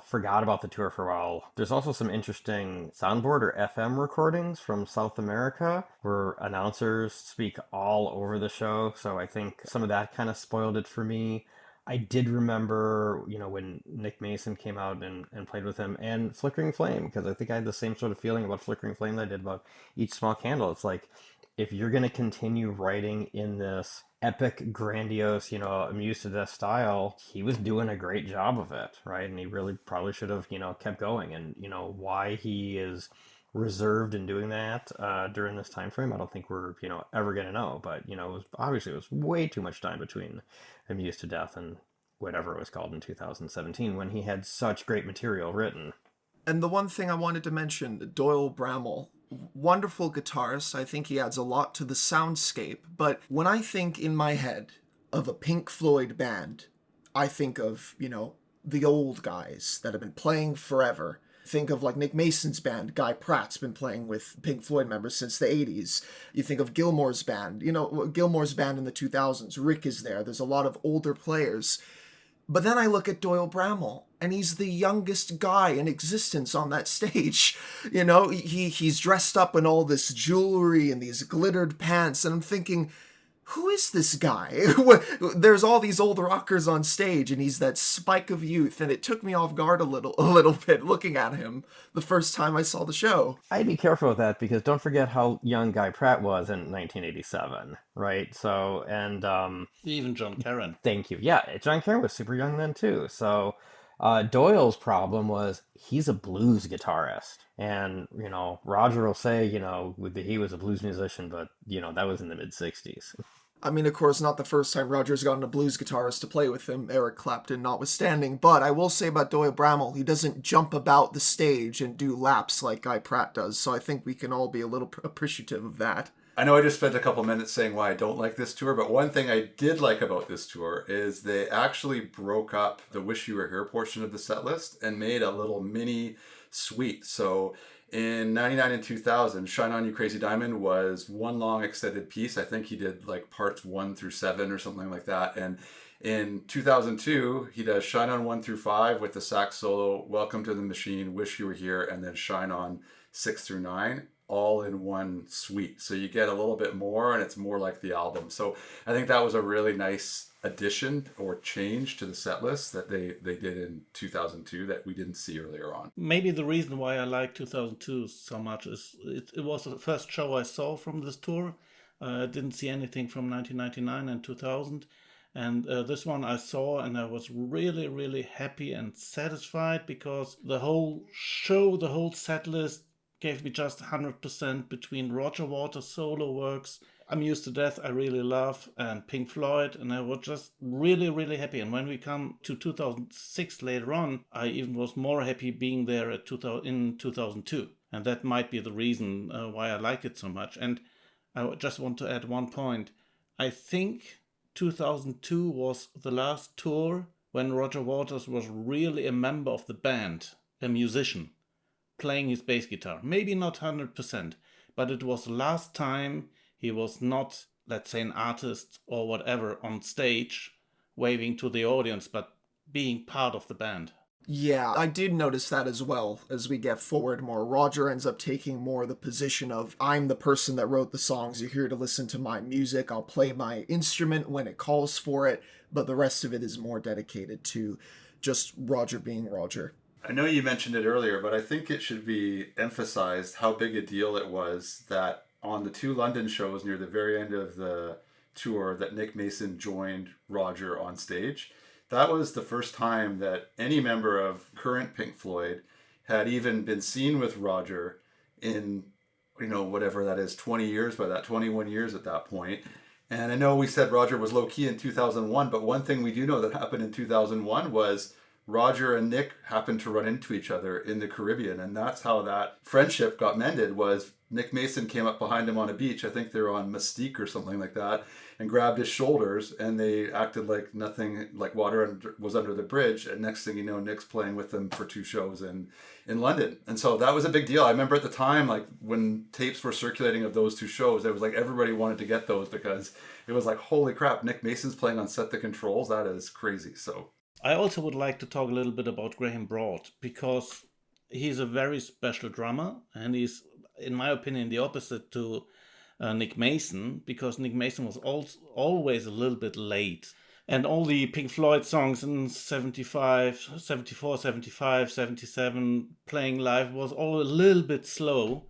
forgot about the tour for a while, there's also some interesting soundboard or FM recordings from South America where announcers speak all over the show. So I think some of that kind of spoiled it for me. I did remember, when Nick Mason came out and played with him, and Flickering Flame, because I think I had the same sort of feeling about Flickering Flame that I did about Each Small Candle. It's like, if you're going to continue writing in this epic, grandiose, Amused to Death style, he was doing a great job of it, right? And he really probably should have, kept going. And, why he is reserved in doing that during this time frame, I don't think we're, ever going to know. But, it was way too much time between Amused to Death and whatever it was called in 2017 when he had such great material written. And the one thing I wanted to mention, Doyle Bramhall, wonderful guitarist. I think he adds a lot to the soundscape. But when I think in my head of a Pink Floyd band, I think of, the old guys that have been playing forever. Think of like Nick Mason's band. Guy Pratt's been playing with Pink Floyd members since the 80s. You think of Gilmour's band. Gilmour's band in the 2000s. Rick is there. There's a lot of older players. But then I look at Doyle Bramhall, and he's the youngest guy in existence on that stage. He's dressed up in all this jewelry and these glittered pants, and I'm thinking, who is this guy? There's all these old rockers on stage, and he's that spike of youth, and it took me off guard a little bit looking at him the first time I saw the show. I'd be careful with that, because don't forget how young Guy Pratt was in 1987, right? So, and even John Carin. Thank you. Yeah, John Carin was super young then too. So Doyle's problem was he's a blues guitarist. And, Roger will say, he was a blues musician, but, that was in the mid-60s. I mean, of course, not the first time Roger's gotten a blues guitarist to play with him, Eric Clapton notwithstanding, but I will say about Doyle Bramhall, he doesn't jump about the stage and do laps like Guy Pratt does, so I think we can all be a little appreciative of that. I know I just spent a couple minutes saying why I don't like this tour, but one thing I did like about this tour is they actually broke up the Wish You Were Here portion of the set list and made a little mini suite. So in 99 and 2000, Shine On You Crazy Diamond was one long extended piece. I think he did like parts 1 through 7 or something like that. And in 2002, he does Shine On 1 through 5 with the sax solo, Welcome to the Machine, Wish You Were Here, and then Shine On 6 through 9. All in one suite. So you get a little bit more and it's more like the album. So I think that was a really nice addition or change to the set list that they did in 2002 that we didn't see earlier on. Maybe the reason why I like 2002 so much is it was the first show I saw from this tour. I didn't see anything from 1999 and 2000. And this one I saw and I was really, really happy and satisfied because the whole show, the whole set list gave me just 100% between Roger Waters' solo works, Amused to Death I really love, and Pink Floyd, and I was just really, really happy. And when we come to 2006 later on, I even was more happy being there in 2002. And that might be the reason why I like it so much. And I just want to add one point. I think 2002 was the last tour when Roger Waters was really a member of the band, a musician, playing his bass guitar. Maybe not 100%, but it was the last time he was not, let's say, an artist or whatever on stage waving to the audience, but being part of the band. Yeah, I did notice that as well as we get forward more. Roger ends up taking more the position of, I'm the person that wrote the songs, you're here to listen to my music, I'll play my instrument when it calls for it, but the rest of it is more dedicated to just Roger being Roger. I know you mentioned it earlier, but I think it should be emphasized how big a deal it was that on the 2 London shows near the very end of the tour that Nick Mason joined Roger on stage. That was the first time that any member of current Pink Floyd had even been seen with Roger in, whatever that is, 20 years by that, 21 years at that point. And I know we said Roger was low-key in 2001, but one thing we do know that happened in 2001 was Roger and Nick happened to run into each other in the Caribbean, and that's how that friendship got mended. Was Nick Mason came up behind him on a beach, I think they were on Mystique or something like that, and grabbed his shoulders, and they acted like nothing, like water was under the bridge, and next thing you know, Nick's playing with them for 2 shows in London. And so that was a big deal. I remember at the time, like when tapes were circulating of those 2 shows, it was like everybody wanted to get those because it was like, holy crap, Nick Mason's playing on Set the Controls, that is crazy. So I also would like to talk a little bit about Graham Broad because he's a very special drummer and he's, in my opinion, the opposite to Nick Mason, because Nick Mason was always a little bit late. And all the Pink Floyd songs in 75, 74, 75, 77 playing live was all a little bit slow.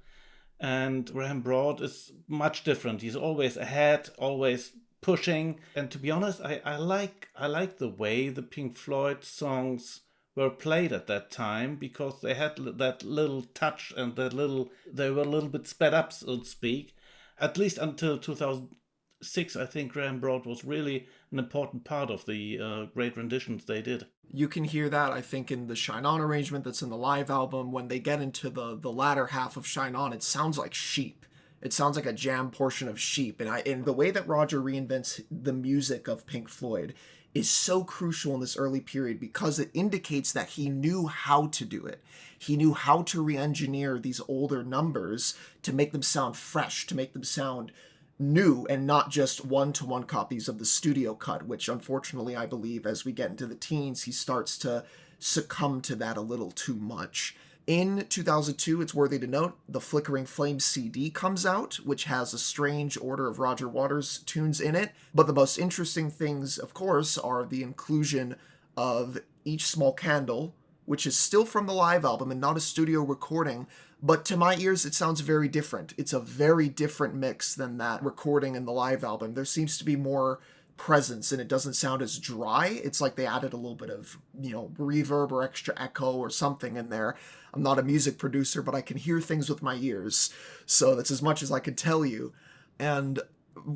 And Graham Broad is much different. He's always ahead, always pushing. And to be honest, I like the way the Pink Floyd songs were played at that time because they had that little touch and they were a little bit sped up, so to speak. At least until 2006, I think Graham Broad was really an important part of the great renditions they did. You can hear that, I think, in the Shine On arrangement that's in the live album. When they get into the latter half of Shine On, it sounds like Sheep. It sounds like a jam portion of Sheep. And the way that Roger reinvents the music of Pink Floyd is so crucial in this early period because it indicates that he knew how to do it. He knew how to re-engineer these older numbers to make them sound fresh, to make them sound new and not just one-to-one copies of the studio cut, which unfortunately I believe as we get into the teens, he starts to succumb to that a little too much. In 2002, it's worthy to note, the Flickering Flame CD comes out, which has a strange order of Roger Waters tunes in it. But the most interesting things, of course, are the inclusion of Each Small Candle, which is still from the live album and not a studio recording. But to my ears, it sounds very different. It's a very different mix than that recording in the live album. There seems to be more presence and it doesn't sound as dry. It's like they added a little bit of, reverb or extra echo or something in there. I'm not a music producer, but I can hear things with my ears. So that's as much as I can tell you. And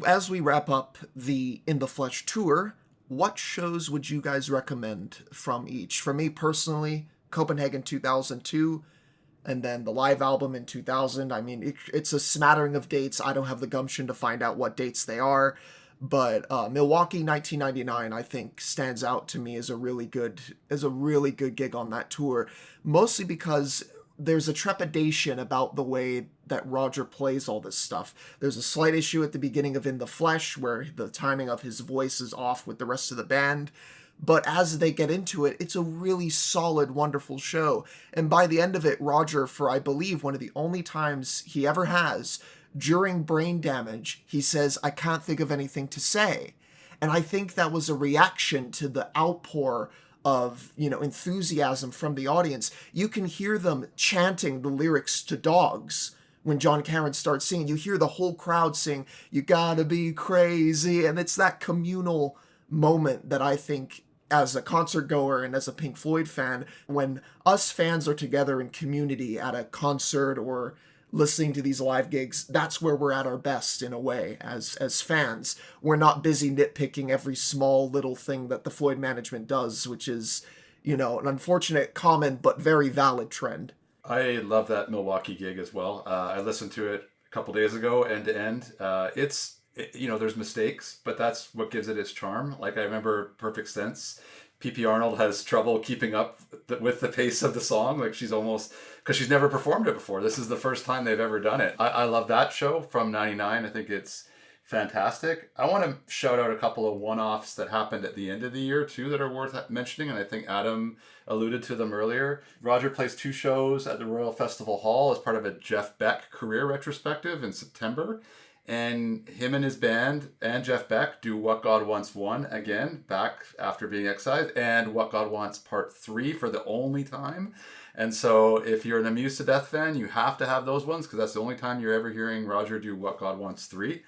As we wrap up the In the Flesh tour, what shows would you guys recommend from each? For me personally, Copenhagen 2002, and then the live album in 2000. I mean, it's a smattering of dates. I don't have the gumption to find out what dates they are, but Milwaukee 1999, I think, stands out to me as a really good gig on that tour, mostly because there's a trepidation about the way that Roger plays all this stuff. There's a slight issue at the beginning of In the Flesh where the timing of his voice is off with the rest of the band. But as they get into it, it's a really solid, wonderful show. And by the end of it, Roger, for I believe one of the only times he ever has, during Brain Damage, he says, "I can't think of anything to say." And I think that was a reaction to the outpour of, enthusiasm from the audience. You can hear them chanting the lyrics to Dogs. When John Carin starts singing, you hear the whole crowd sing, "You gotta be crazy." And it's that communal moment that I think, as a concert goer and as a Pink Floyd fan, when us fans are together in community at a concert or listening to these live gigs, that's where we're at our best in a way as fans. We're not busy nitpicking every small little thing that the Floyd management does, which is, an unfortunate, common, but very valid trend. I love that Milwaukee gig as well. I listened to it a couple days ago, end to end. There's mistakes, but that's what gives it its charm. Like, I remember Perfect Sense. P.P. Arnold has trouble keeping up with the pace of the song. Like, she's almost, because she's never performed it before. This is the first time they've ever done it. I love that show from 99. I think it's fantastic. I want to shout out a couple of one-offs that happened at the end of the year too that are worth mentioning, and I think Adam alluded to them earlier. Roger plays 2 shows at the Royal Festival Hall as part of a Jeff Beck career retrospective in September. And him and his band and Jeff Beck do What God Wants 1 again, back after being excised, and What God Wants Part 3 for the only time. And so if you're an Amused to Death fan, you have to have those ones, because that's the only time you're ever hearing Roger do What God Wants 3.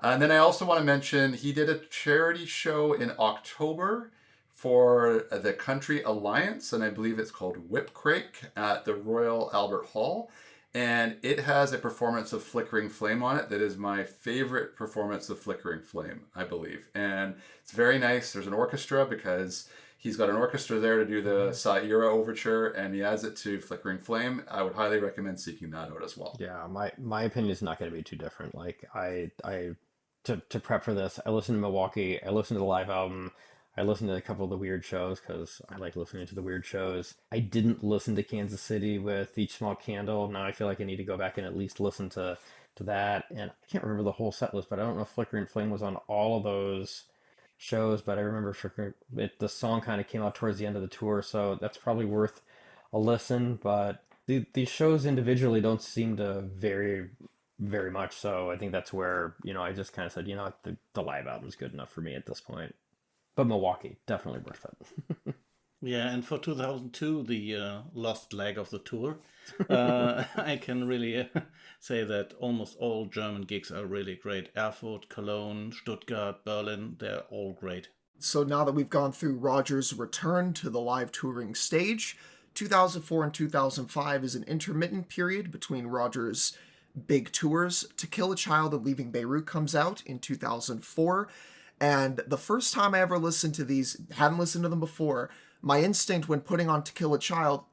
And then I also want to mention he did a charity show in October for the Country Alliance, and I believe it's called Whip Crake at the Royal Albert Hall. And it has a performance of Flickering Flame on it that is my favorite performance of Flickering Flame, I believe. And it's very nice. There's an orchestra, because he's got an orchestra there to do the Sa-Ira overture, and he adds it to Flickering Flame. I would highly recommend seeking that out as well. Yeah, my opinion is not going to be too different. Like, to prep for this, I listened to Milwaukee, I listened to the live album, I listened to a couple of the weird shows because I like listening to the weird shows. I didn't listen to Kansas City with Each Small Candle. Now I feel like I need to go back and at least listen to that. And I can't remember the whole set list, but I don't know if Flickering Flame was on all of those shows. But I remember the song kind of came out towards the end of the tour, so that's probably worth a listen. But these shows individually don't seem to vary very much. So I think that's where, I just kind of said, the live album's good enough for me at this point. But Milwaukee, definitely worth it. Yeah, and for 2002, the lost leg of the tour, I can really say that almost all German gigs are really great. Erfurt, Cologne, Stuttgart, Berlin, they're all great. So now that we've gone through Roger's return to the live touring stage, 2004 and 2005 is an intermittent period between Roger's big tours. To Kill a Child and Leaving Beirut comes out in 2004. And the first time I ever listened to these, hadn't listened to them before, my instinct when putting on To Kill a Child,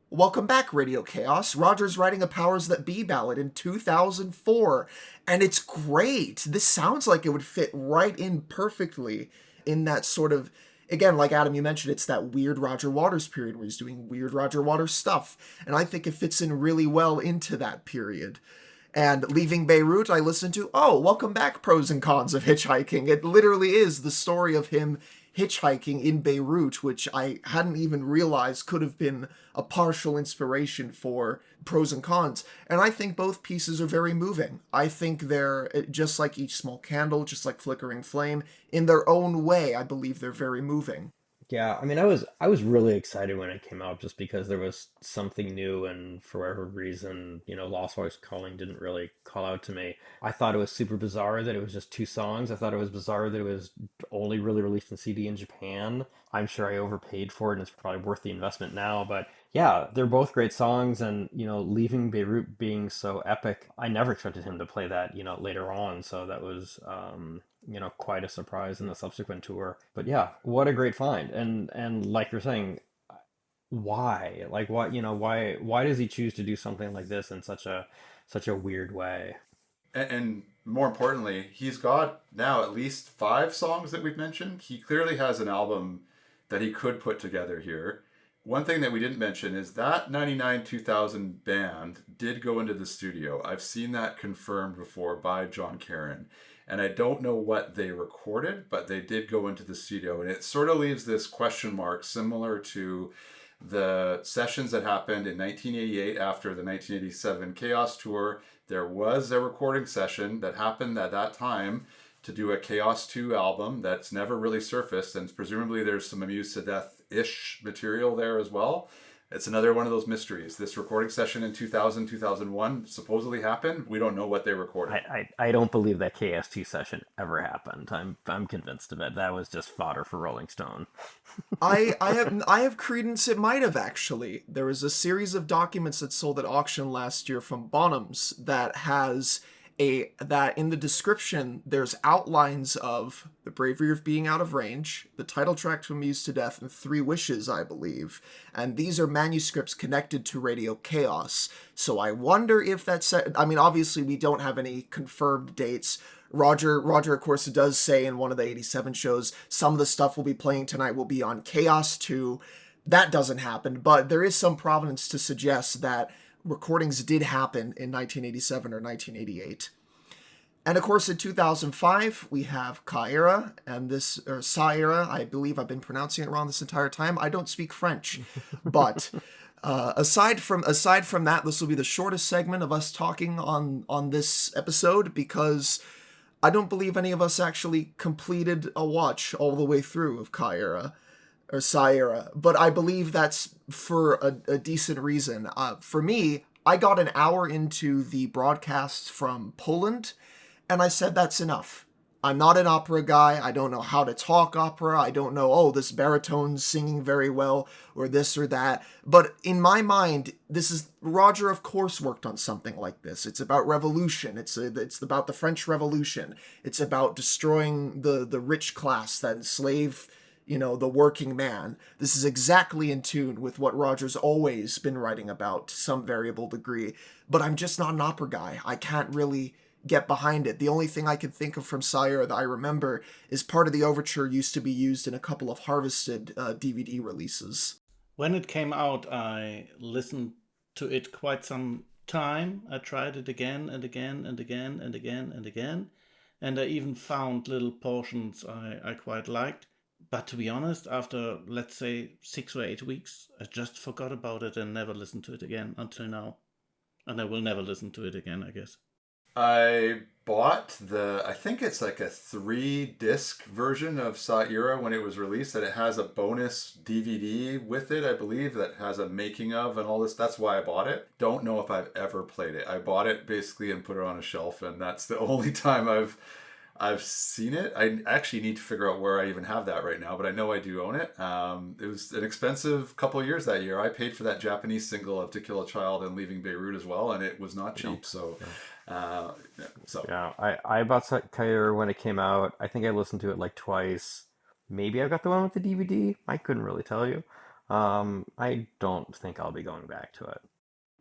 welcome back, Radio Chaos. Roger's writing a Powers That Be ballad in 2004. And it's great. This sounds like it would fit right in perfectly in that sort of, again, like Adam, you mentioned, it's that weird Roger Waters period where he's doing weird Roger Waters stuff. And I think it fits in really well into that period. And Leaving Beirut, I listened to, welcome back, Pros and Cons of Hitchhiking. It literally is the story of him hitchhiking in Beirut, which I hadn't even realized could have been a partial inspiration for Pros and Cons. And I think both pieces are very moving. I think they're, just like Each Small Candle, just like Flickering Flame, in their own way, I believe they're very moving. Yeah, I mean, I was really excited when it came out just because there was something new, and for whatever reason, Lost Boys Calling didn't really call out to me. I thought it was super bizarre that it was just two songs. I thought it was bizarre that it was only really released in CD in Japan. I'm sure I overpaid for it, and it's probably worth the investment now. But yeah, they're both great songs, and Leaving Beirut being so epic, I never expected him to play that, later on. So that was quite a surprise in the subsequent tour. But yeah, what a great find. And like you're saying, why? Like what, why does he choose to do something like this in such a weird way? And more importantly, he's got now at least 5 songs that we've mentioned. He clearly has an album that he could put together here. One thing that we didn't mention is that 99-2000 band did go into the studio. I've seen that confirmed before by John Carin. And I don't know what they recorded, but they did go into the studio. And it sort of leaves this question mark similar to the sessions that happened in 1988 after the 1987 KAOS tour. There was a recording session that happened at that time to do a KAOS II album that's never really surfaced, and presumably there's some Amused to Death-ish material there as well. It's another one of those mysteries. This recording session in 2000, 2001 supposedly happened. We don't know what they recorded. I don't believe that KAOS II session ever happened. I'm convinced of it. That was just fodder for Rolling Stone. I have credence it might have actually. There was a series of documents that sold at auction last year from Bonhams that has that in the description there's outlines of The Bravery of Being Out of Range, the title track to Amused to Death, and 3 Wishes, I believe. And these are manuscripts connected to Radio Chaos. So I wonder if that's... I mean, obviously we don't have any confirmed dates. Roger, of course, does say in one of the 87 shows, some of the stuff we'll be playing tonight will be on KAOS II. That doesn't happen, but there is some provenance to suggest that recordings did happen in 1987 or 1988. And of course, in 2005, we have Caira, and this, or Saira, I believe I've been pronouncing it wrong this entire time. I don't speak French. But aside from that, this will be the shortest segment of us talking on this episode, because I don't believe any of us actually completed a watch all the way through of Caira. Or Saira, but I believe that's for a decent reason. For me, I got an hour into the broadcast from Poland, and I said that's enough. I'm not an opera guy. I don't know how to talk opera. I don't know, oh, this baritone's singing very well, or this or that. But in my mind, Roger, of course, worked on something like this. It's about revolution. It's about the French Revolution. It's about destroying the rich class that enslave the working man. This is exactly in tune with what Roger's always been writing about to some variable degree, but I'm just not an opera guy. I can't really get behind it. The only thing I can think of from Sire that I remember is part of the overture used to be used in a couple of Harvested DVD releases. When it came out, I listened to it quite some time. I tried it again and again and again and again and again, and I even found little portions I quite liked. But to be honest, after, let's say, 6 or 8 weeks, I just forgot about it and never listened to it again until now. And I will never listen to it again, I guess. I bought I think it's like a 3-disc version of Saira when it was released, that it has a bonus DVD with it, I believe, that has a making of and all this. That's why I bought it. Don't know if I've ever played it. I bought it basically and put it on a shelf, and that's the only time I've seen it. I actually need to figure out where I even have that right now, but I know I do own it. It was an expensive couple of years that year. I paid for that Japanese single of To Kill a Child and Leaving Beirut as well, and it was not cheap. I bought Cairo when it came out. I think I listened to it like twice. Maybe I got the one with the DVD. I couldn't really tell you. I don't think I'll be going back to it.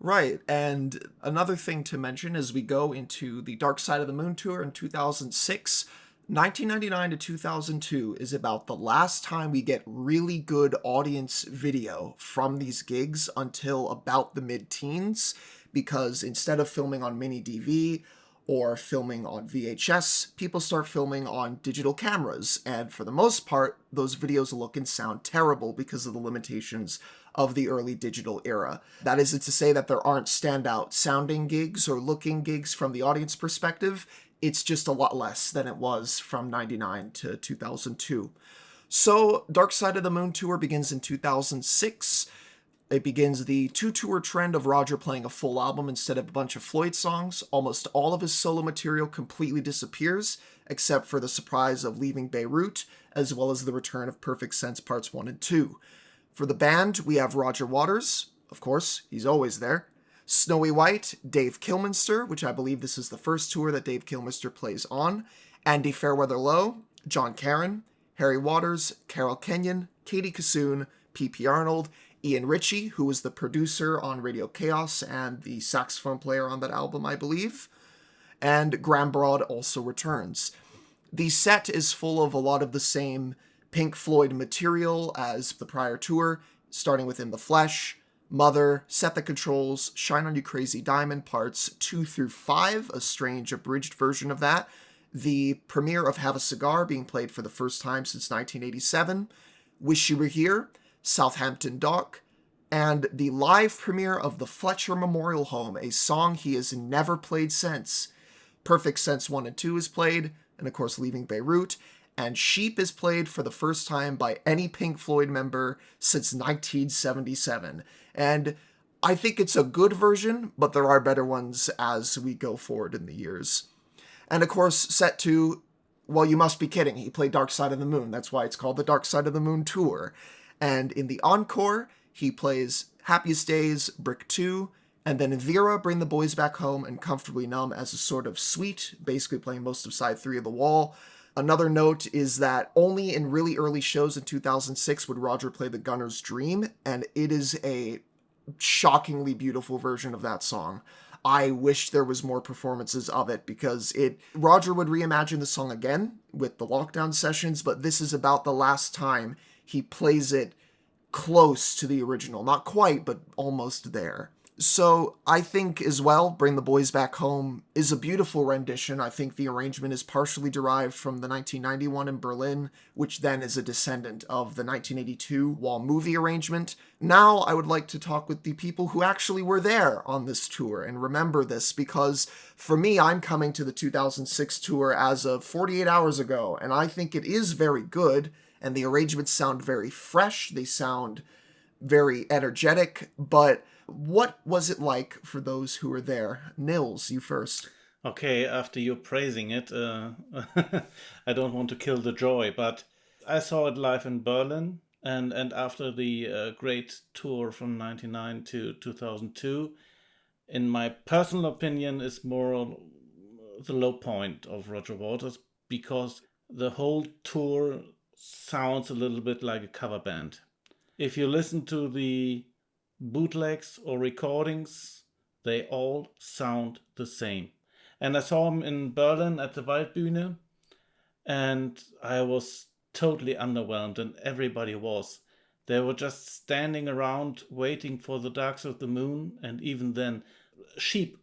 Right, and another thing to mention as we go into the Dark Side of the Moon tour in 2006, 1999 to 2002 is about the last time we get really good audience video from these gigs until about the mid-teens, because instead of filming on mini DV or filming on VHS, people start filming on digital cameras, and for the most part, those videos look and sound terrible because of the limitations of the early digital era. That isn't to say that there aren't standout sounding gigs or looking gigs from the audience perspective. It's just a lot less than it was from 99 to 2002. So, Dark Side of the Moon tour begins in 2006. It begins the two-tour trend of Roger playing a full album instead of a bunch of Floyd songs. Almost all of his solo material completely disappears, except for the surprise of Leaving Beirut, as well as the return of Perfect Sense Parts 1 and 2. For the band, we have Roger Waters, of course, he's always there, Snowy White, Dave Kilminster, which I believe this is the first tour that Dave Kilminster plays on, Andy Fairweather Lowe, John Carin, Harry Waters, Carol Kenyon, Katie Kassoon, P.P. Arnold, Ian Ritchie, who was the producer on Radio Chaos and the saxophone player on that album, I believe, and Graham Broad also returns. The set is full of a lot of the same Pink Floyd material as the prior tour, starting with In the Flesh, Mother, Set the Controls, Shine On You Crazy Diamond parts 2 through 5, a strange abridged version of that, the premiere of Have a Cigar being played for the first time since 1987, Wish You Were Here, Southampton Dock, and the live premiere of the Fletcher Memorial Home, a song he has never played since. Perfect Sense 1 and 2 is played, and of course Leaving Beirut, and Sheep is played for the first time by any Pink Floyd member since 1977. And I think it's a good version, but there are better ones as we go forward in the years. And of course, set 2, well, you must be kidding, he played Dark Side of the Moon, that's why it's called the Dark Side of the Moon Tour. And in the encore, he plays Happiest Days, Brick 2, and then Vera, Bring the Boys Back Home, and Comfortably Numb as a sort of suite, basically playing most of side 3 of The Wall. Another note is that only in really early shows in 2006 would Roger play The Gunner's Dream, and it is a shockingly beautiful version of that song. I wish there was more performances of it because Roger would reimagine the song again with the lockdown sessions, but this is about the last time he plays it close to the original. Not quite, but almost there. So I think as well, Bring the Boys Back Home is a beautiful rendition. I think the arrangement is partially derived from the 1991 in Berlin, which then is a descendant of the 1982 Wall movie arrangement. Now I would like to talk with the people who actually were there on this tour and remember this, because for me, I'm coming to the 2006 tour as of 48 hours ago, and I think it is very good, and the arrangements sound very fresh, they sound very energetic, but what was it like for those who were there? Nils, you first. Okay, after you praising it, I don't want to kill the joy, but I saw it live in Berlin, and after the great tour from 99 to 2002, in my personal opinion, is more the low point of Roger Waters, because the whole tour sounds a little bit like a cover band. If you listen to the bootlegs or recordings, they all sound the same. And I saw him in Berlin at the Waldbühne, and I was totally underwhelmed, and everybody was. They were just standing around waiting for the Dark Side of the Moon, and even then, Sheep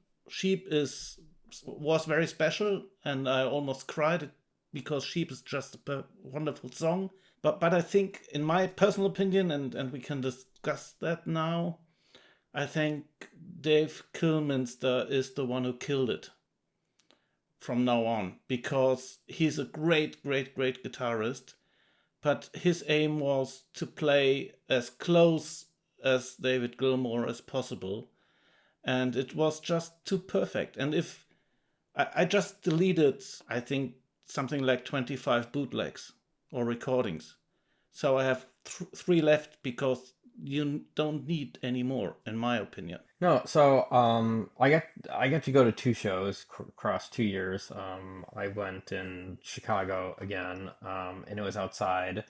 was very special, and I almost cried because Sheep is just a wonderful song. But I think, in my personal opinion, and we can discuss that now, I think Dave Kilminster is the one who killed it from now on, because he's a great guitarist, but his aim was to play as close as David Gilmour as possible, and it was just too perfect. And if I just deleted, I think, something like 25 bootlegs or recordings. So I have 3 left because you don't need any more, in my opinion. No, so I got to go to 2 shows across 2 years. I went in Chicago again, and it was outside,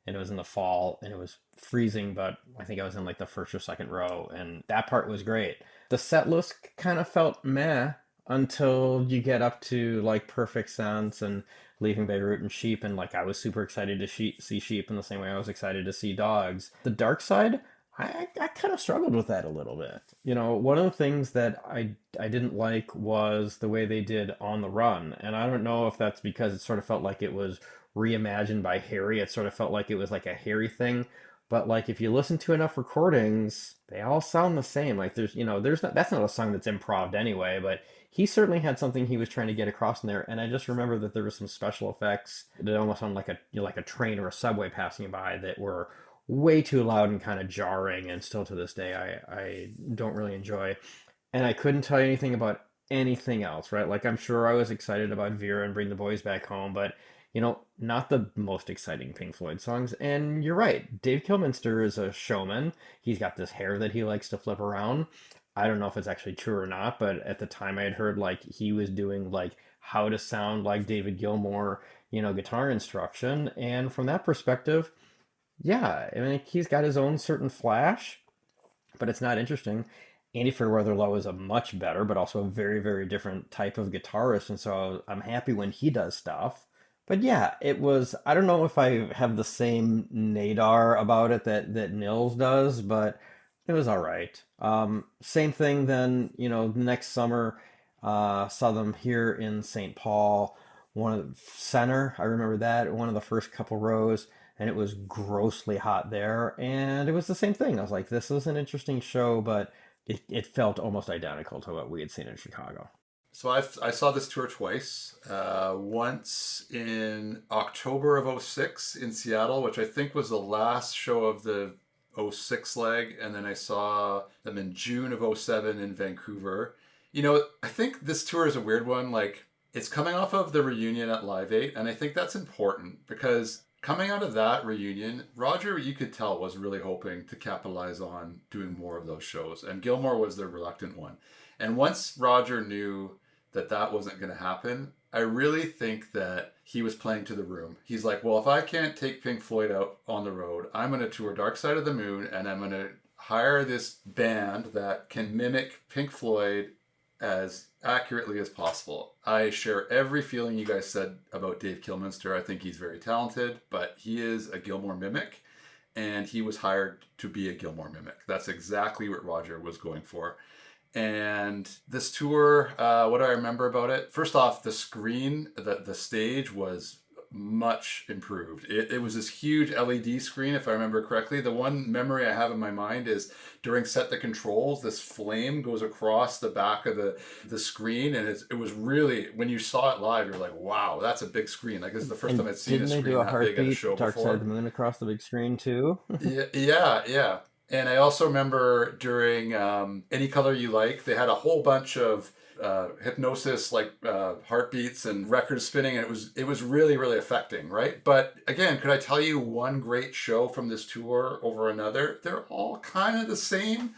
and it was in the fall, and it was freezing, but I think I was in like the first or second row, and that part was great. The set list kind of felt meh until you get up to like Perfect Sense and Leaving Beirut and Sheep, and like I was super excited to see Sheep in the same way I was excited to see Dogs. The Dark Side, I kind of struggled with that a little bit. You know, one of the things that I didn't like was the way they did On the Run, and I don't know if that's because it sort of felt like it was reimagined by Harry. It sort of felt like it was like a Harry thing, But like if you listen to enough recordings, they all sound the same. Like there's not, that's not a song that's improv anyway, but he certainly had something he was trying to get across in there. And I just remember that there was some special effects that almost sounded like like a train or a subway passing by that were way too loud and kind of jarring. And still to this day, I don't really enjoy. And I couldn't tell you anything about anything else, right? Like I'm sure I was excited about Vera and Bring the Boys Back Home, but not the most exciting Pink Floyd songs. And you're right, Dave Kilminster is a showman. He's got this hair that he likes to flip around. I don't know if it's actually true or not, but at the time I had heard like he was doing like how to sound like David Gilmour, guitar instruction. And from that perspective, yeah, I mean, he's got his own certain flash, but it's not interesting. Andy Fairweather is a much better, but also a very, very different type of guitarist. And so I'm happy when he does stuff. But yeah, it was, I don't know if I have the same nadar about it that Nils does, but it was all right. Same thing then, next summer, saw them here in St. Paul, one of the center. I remember that, one of the first couple rows, and it was grossly hot there. And it was the same thing. I was like, this is an interesting show, but it felt almost identical to what we had seen in Chicago. So I saw this tour twice. Once in October of 06 in Seattle, which I think was the last show of the 06 leg. And then I saw them in June of 07 in Vancouver. I think this tour is a weird one. Like, it's coming off of the reunion at Live 8. And I think that's important because coming out of that reunion, Roger, you could tell, was really hoping to capitalize on doing more of those shows. And Gilmour was the reluctant one. And once Roger knew that wasn't going to happen, I really think that he was playing to the room. He's like, well, if I can't take Pink Floyd out on the road, I'm going to tour Dark Side of the Moon, and I'm going to hire this band that can mimic Pink Floyd as accurately as possible. I share every feeling you guys said about Dave Kilminster. I think he's very talented, but he is a Gilmour mimic, and he was hired to be a Gilmour mimic. That's exactly what Roger was going for. And this tour, what do I remember about it? First off, the screen, the stage was much improved. It was this huge LED screen, if I remember correctly. The one memory I have in my mind is during Set the Controls, this flame goes across the back of the screen, and it was really, when you saw it live, you're like, wow, that's a big screen. Like, this is the first time I'd seen a screen that big at a show before. Dark Side of the Moon across the big screen too? Yeah. And I also remember during Any Color You Like, they had a whole bunch of hypnosis, like heartbeats and records spinning, and it was really, really affecting, right? But again, could I tell you one great show from this tour over another? They're all kind of the same.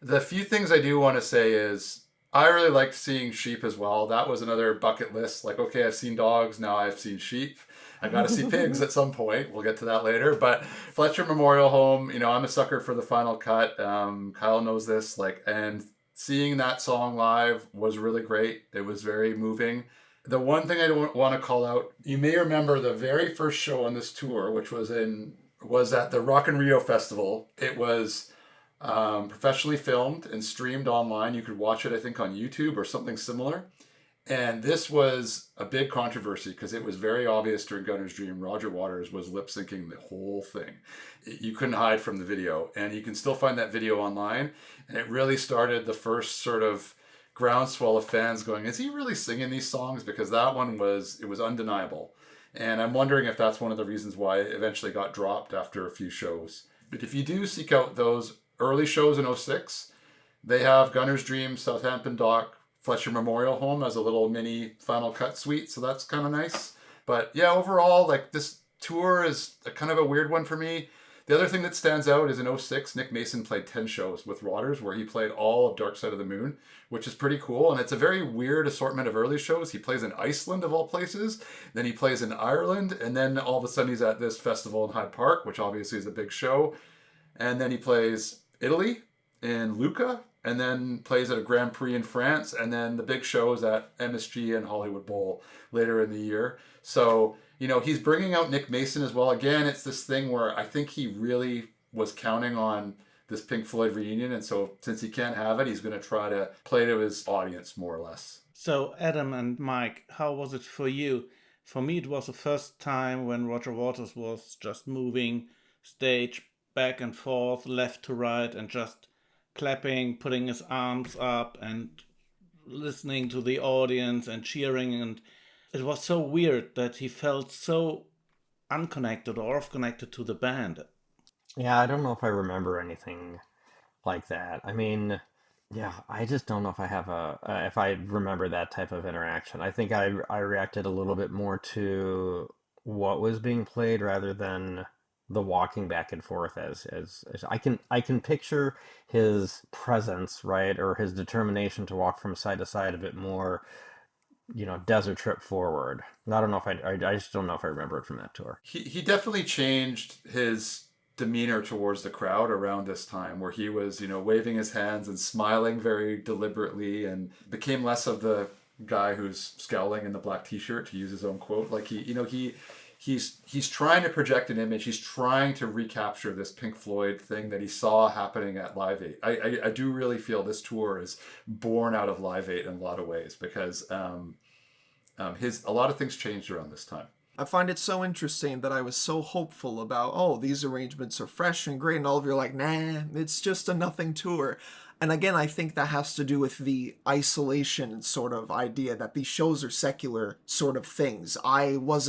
The few things I do want to say is I really liked seeing sheep as well. That was another bucket list. Like, okay, I've seen dogs, now I've seen sheep. I got to see pigs at some point. We'll get to that later. But Fletcher Memorial Home, I'm a sucker for the final cut. Kyle knows this. And seeing that song live was really great. It was very moving. The one thing I don't want to call out, you may remember the very first show on this tour, which was at the Rock in Rio Festival. It was professionally filmed and streamed online. You could watch it, I think, on YouTube or something similar. And this was a big controversy because it was very obvious during Gunner's Dream, Roger Waters was lip syncing the whole thing. You couldn't hide from the video, and you can still find that video online. And it really started the first sort of groundswell of fans going, is he really singing these songs? Because that one was undeniable. And I'm wondering if that's one of the reasons why it eventually got dropped after a few shows. But if you do seek out those early shows in 06, they have Gunner's Dream, Southampton Dock, Fletcher Memorial Home as a little mini final cut suite, so that's kind of nice. But yeah, overall, this tour is kind of a weird one for me. The other thing that stands out is in 06, Nick Mason played 10 shows with Waters, where he played all of Dark Side of the Moon, which is pretty cool. And it's a very weird assortment of early shows. He plays in Iceland, of all places. Then he plays in Ireland. And then all of a sudden he's at this festival in Hyde Park, which obviously is a big show. And then he plays Italy in Lucca, and then plays at a Grand Prix in France, and then the big shows at MSG and Hollywood Bowl later in the year. So, he's bringing out Nick Mason as well. Again, it's this thing where I think he really was counting on this Pink Floyd reunion, and so since he can't have it, he's going to try to play to his audience more or less. So, Adam and Mike, how was it for you? For me, it was the first time when Roger Waters was just moving stage back and forth, left to right, and just clapping, putting his arms up and listening to the audience and cheering. And it was so weird that he felt so unconnected or off-connected to the band. Yeah, I don't know if I remember anything like that. I mean, yeah, I just don't know if I have if I remember that type of interaction. I think I reacted a little bit more to what was being played rather than the walking back and forth as I can picture his presence, right, or his determination to walk from side to side a bit more, desert trip forward. I don't know if I just don't know if I remember it from that tour. He definitely changed his demeanor towards the crowd around this time, where he was, waving his hands and smiling very deliberately, and became less of the guy who's scowling in the black t-shirt, to use his own quote. Like he's trying to project an image. He's trying to recapture this Pink Floyd thing that he saw happening at Live 8. I do really feel this tour is born out of Live 8 in a lot of ways, because a lot of things changed around this time. I find it so interesting that I was so hopeful about, oh, these arrangements are fresh and great, and all of you are like, nah, it's just a nothing tour. And again, I think that has to do with the isolation sort of idea that these shows are secular sort of things. I was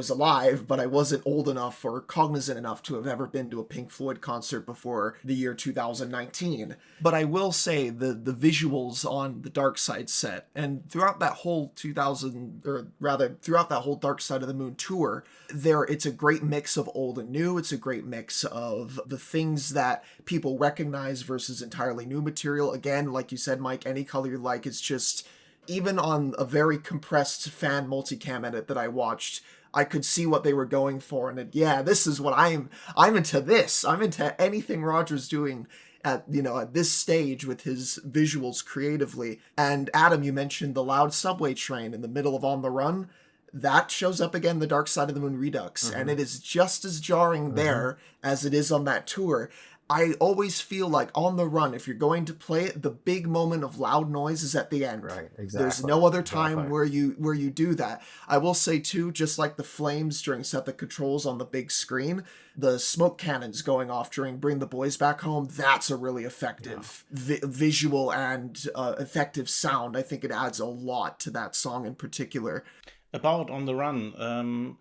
alive, but I wasn't old enough or cognizant enough to have ever been to a Pink Floyd concert before the year 2019. But I will say the visuals on the Dark Side set, and throughout that whole throughout that whole Dark Side of the Moon tour, it's a great mix of old and new. It's a great mix of the things that people recognize versus entirely new material. Again, like you said, Mike, Any Color You Like is just, even on a very compressed fan multicam edit that I watched, I could see what they were going for, and this is what I'm into this. I'm into anything Roger's doing at this stage with his visuals creatively. And Adam, you mentioned the loud subway train in the middle of On the Run. That shows up again in the Dark Side of the Moon Redux, and it is just as jarring there as it is on that tour. I always feel like On the Run, if you're going to play it, the big moment of loud noise is at the end. Right, exactly. There's no other time where you do that. I will say too, just like the flames during Set the Controls on the big screen, the smoke cannons going off during Bring the Boys Back Home, that's a really effective visual and effective sound. I think it adds a lot to that song in particular. About On the Run,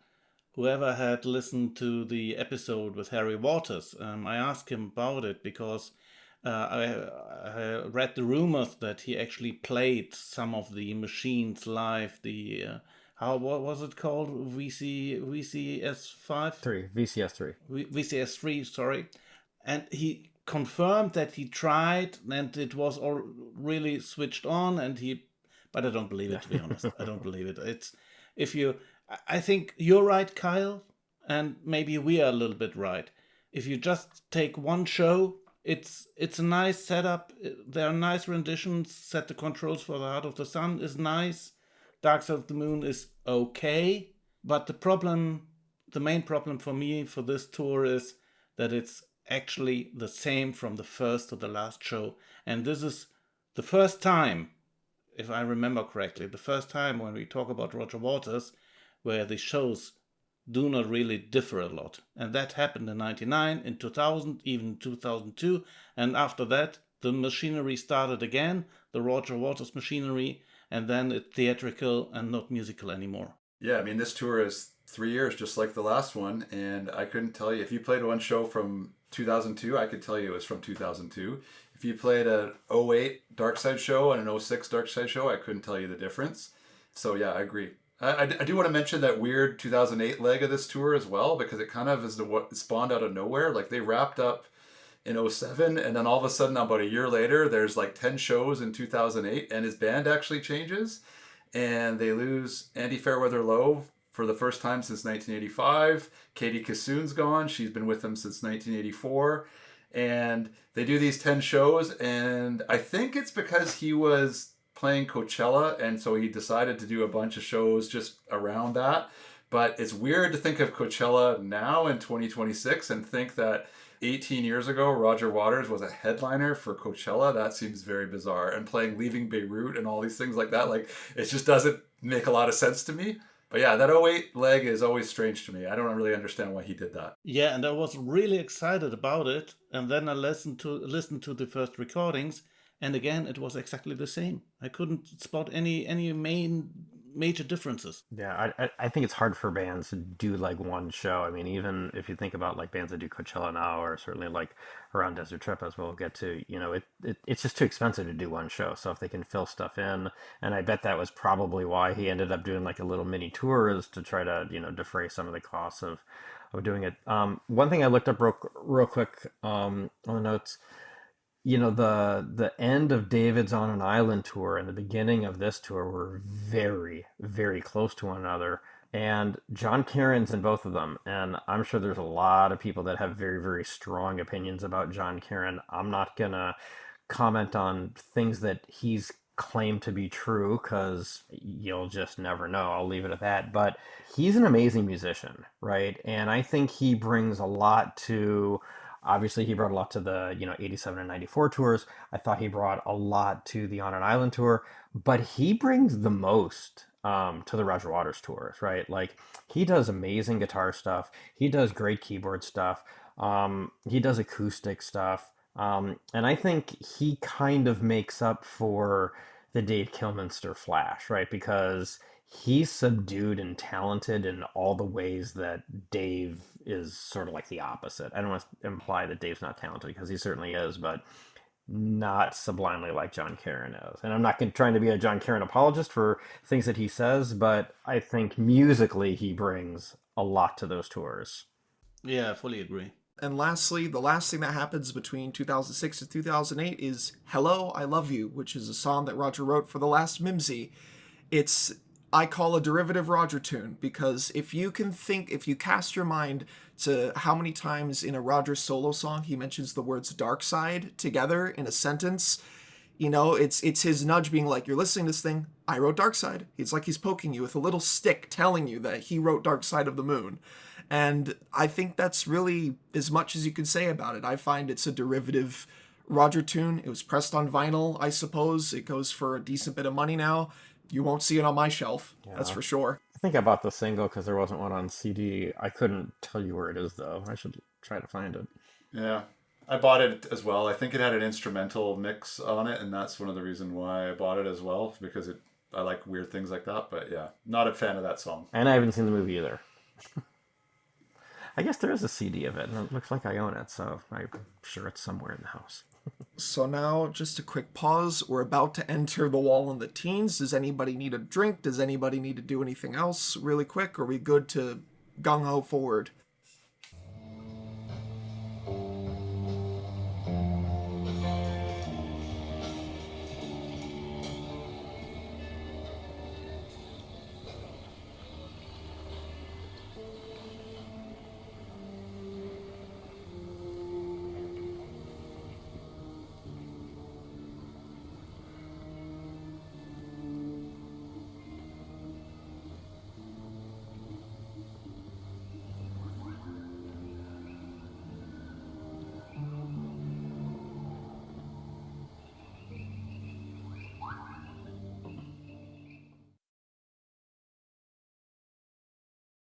whoever had listened to the episode with Harry Waters, I asked him about it because I read the rumors that he actually played some of the machines live. What was it called? VCS5? VCS3, sorry. And he confirmed that he tried and it was all really switched on, but I don't believe it, to be honest. I don't believe it. I think you're right, Kyle, and maybe we are a little bit right. If you just take one show, it's a nice setup. There are nice renditions. Set the Controls for the Heart of the Sun is nice. Dark Side of the Moon is okay. But the main problem for me for this tour is that it's actually the same from the first to the last show. And this is the first time, if I remember correctly, the first time when we talk about Roger Waters, where the shows do not really differ a lot. And that happened in 99, in 2000, even 2002. And after that, the machinery started again, the Roger Waters machinery, and then it's theatrical and not musical anymore. Yeah, I mean, this tour is 3 years, just like the last one. And I couldn't tell you, if you played one show from 2002, I could tell you it was from 2002. If you played an 08 Dark Side show and an 06 Dark Side show, I couldn't tell you the difference. So yeah, I agree. I do want to mention that weird 2008 leg of this tour as well, because it kind of is what spawned out of nowhere. Like, they wrapped up in 07, and then all of a sudden, about a year later, there's like 10 shows in 2008, and his band actually changes, and they lose Andy Fairweather Lowe for the first time since 1985. Katie Kassoon's gone. She's been with them since 1984. And they do these 10 shows, and I think it's because he was playing Coachella, and so he decided to do a bunch of shows just around that. But it's weird to think of Coachella now in 2026 and think that 18 years ago Roger Waters was a headliner for Coachella. That seems very bizarre. And playing Leaving Beirut and all these things like that, like, it just doesn't make a lot of sense to me. But yeah, that '08 leg is always strange to me. I don't really understand why he did that. Yeah, and I was really excited about it, and then I listened to the first recordings, and again it was exactly the same. I couldn't spot any major differences. Yeah, I think it's hard for bands to do like one show. I mean, even if you think about like bands that do Coachella now, or certainly like around Desert Trip, as we'll get to, it's just too expensive to do one show. So if they can fill stuff in, and I bet that was probably why he ended up doing like a little mini tour, is to try to defray some of the costs of doing it. One thing I looked up real quick on the notes. The end of David's On an Island tour and the beginning of this tour were very, very close to one another. And John Carin's in both of them. And I'm sure there's a lot of people that have very, very strong opinions about John Carin. I'm not going to comment on things that he's claimed to be true because you'll just never know. I'll leave it at that. But he's an amazing musician, right? And I think he brings a lot to... Obviously, he brought a lot to the 87 and 94 tours. I thought he brought a lot to the On an Island tour, but he brings the most to the Roger Waters tours, right? Like, he does amazing guitar stuff. He does great keyboard stuff. He does acoustic stuff. And I think he kind of makes up for the Dave Kilminster flash, right? Because he's subdued and talented in all the ways that Dave is sort of like the opposite. I don't want to imply that Dave's not talented, because he certainly is, but not sublimely like John Carin is. And I'm not trying to be a John Carin apologist for things that he says, but I think musically he brings a lot to those tours. Yeah, I fully agree. And lastly, the last thing that happens between 2006 and 2008 is Hello, I Love You, which is a song that Roger wrote for the last Mimsy. It's, I call, a derivative Roger tune, because if you cast your mind to how many times in a Roger solo song he mentions the words dark side together in a sentence, it's his nudge being like, you're listening to this thing, I wrote Dark Side. It's like he's poking you with a little stick telling you that he wrote Dark Side of the Moon. And I think that's really as much as you could say about it. I find it's a derivative Roger tune. It was pressed on vinyl, I suppose. It goes for a decent bit of money now. You won't see it on my shelf, that's for sure. I think I bought the single because there wasn't one on CD. I couldn't tell you where it is, though. I should try to find it. Yeah, I bought it as well. I think it had an instrumental mix on it, and that's one of the reasons why I bought it as well, because I like weird things like that. But yeah, not a fan of that song. And I haven't seen the movie either. I guess there is a CD of it, and it looks like I own it, so I'm sure it's somewhere in the house. So now, just a quick pause. We're about to enter the wall in the teens. Does anybody need a drink? Does anybody need to do anything else really quick? Are we good to gung-ho forward?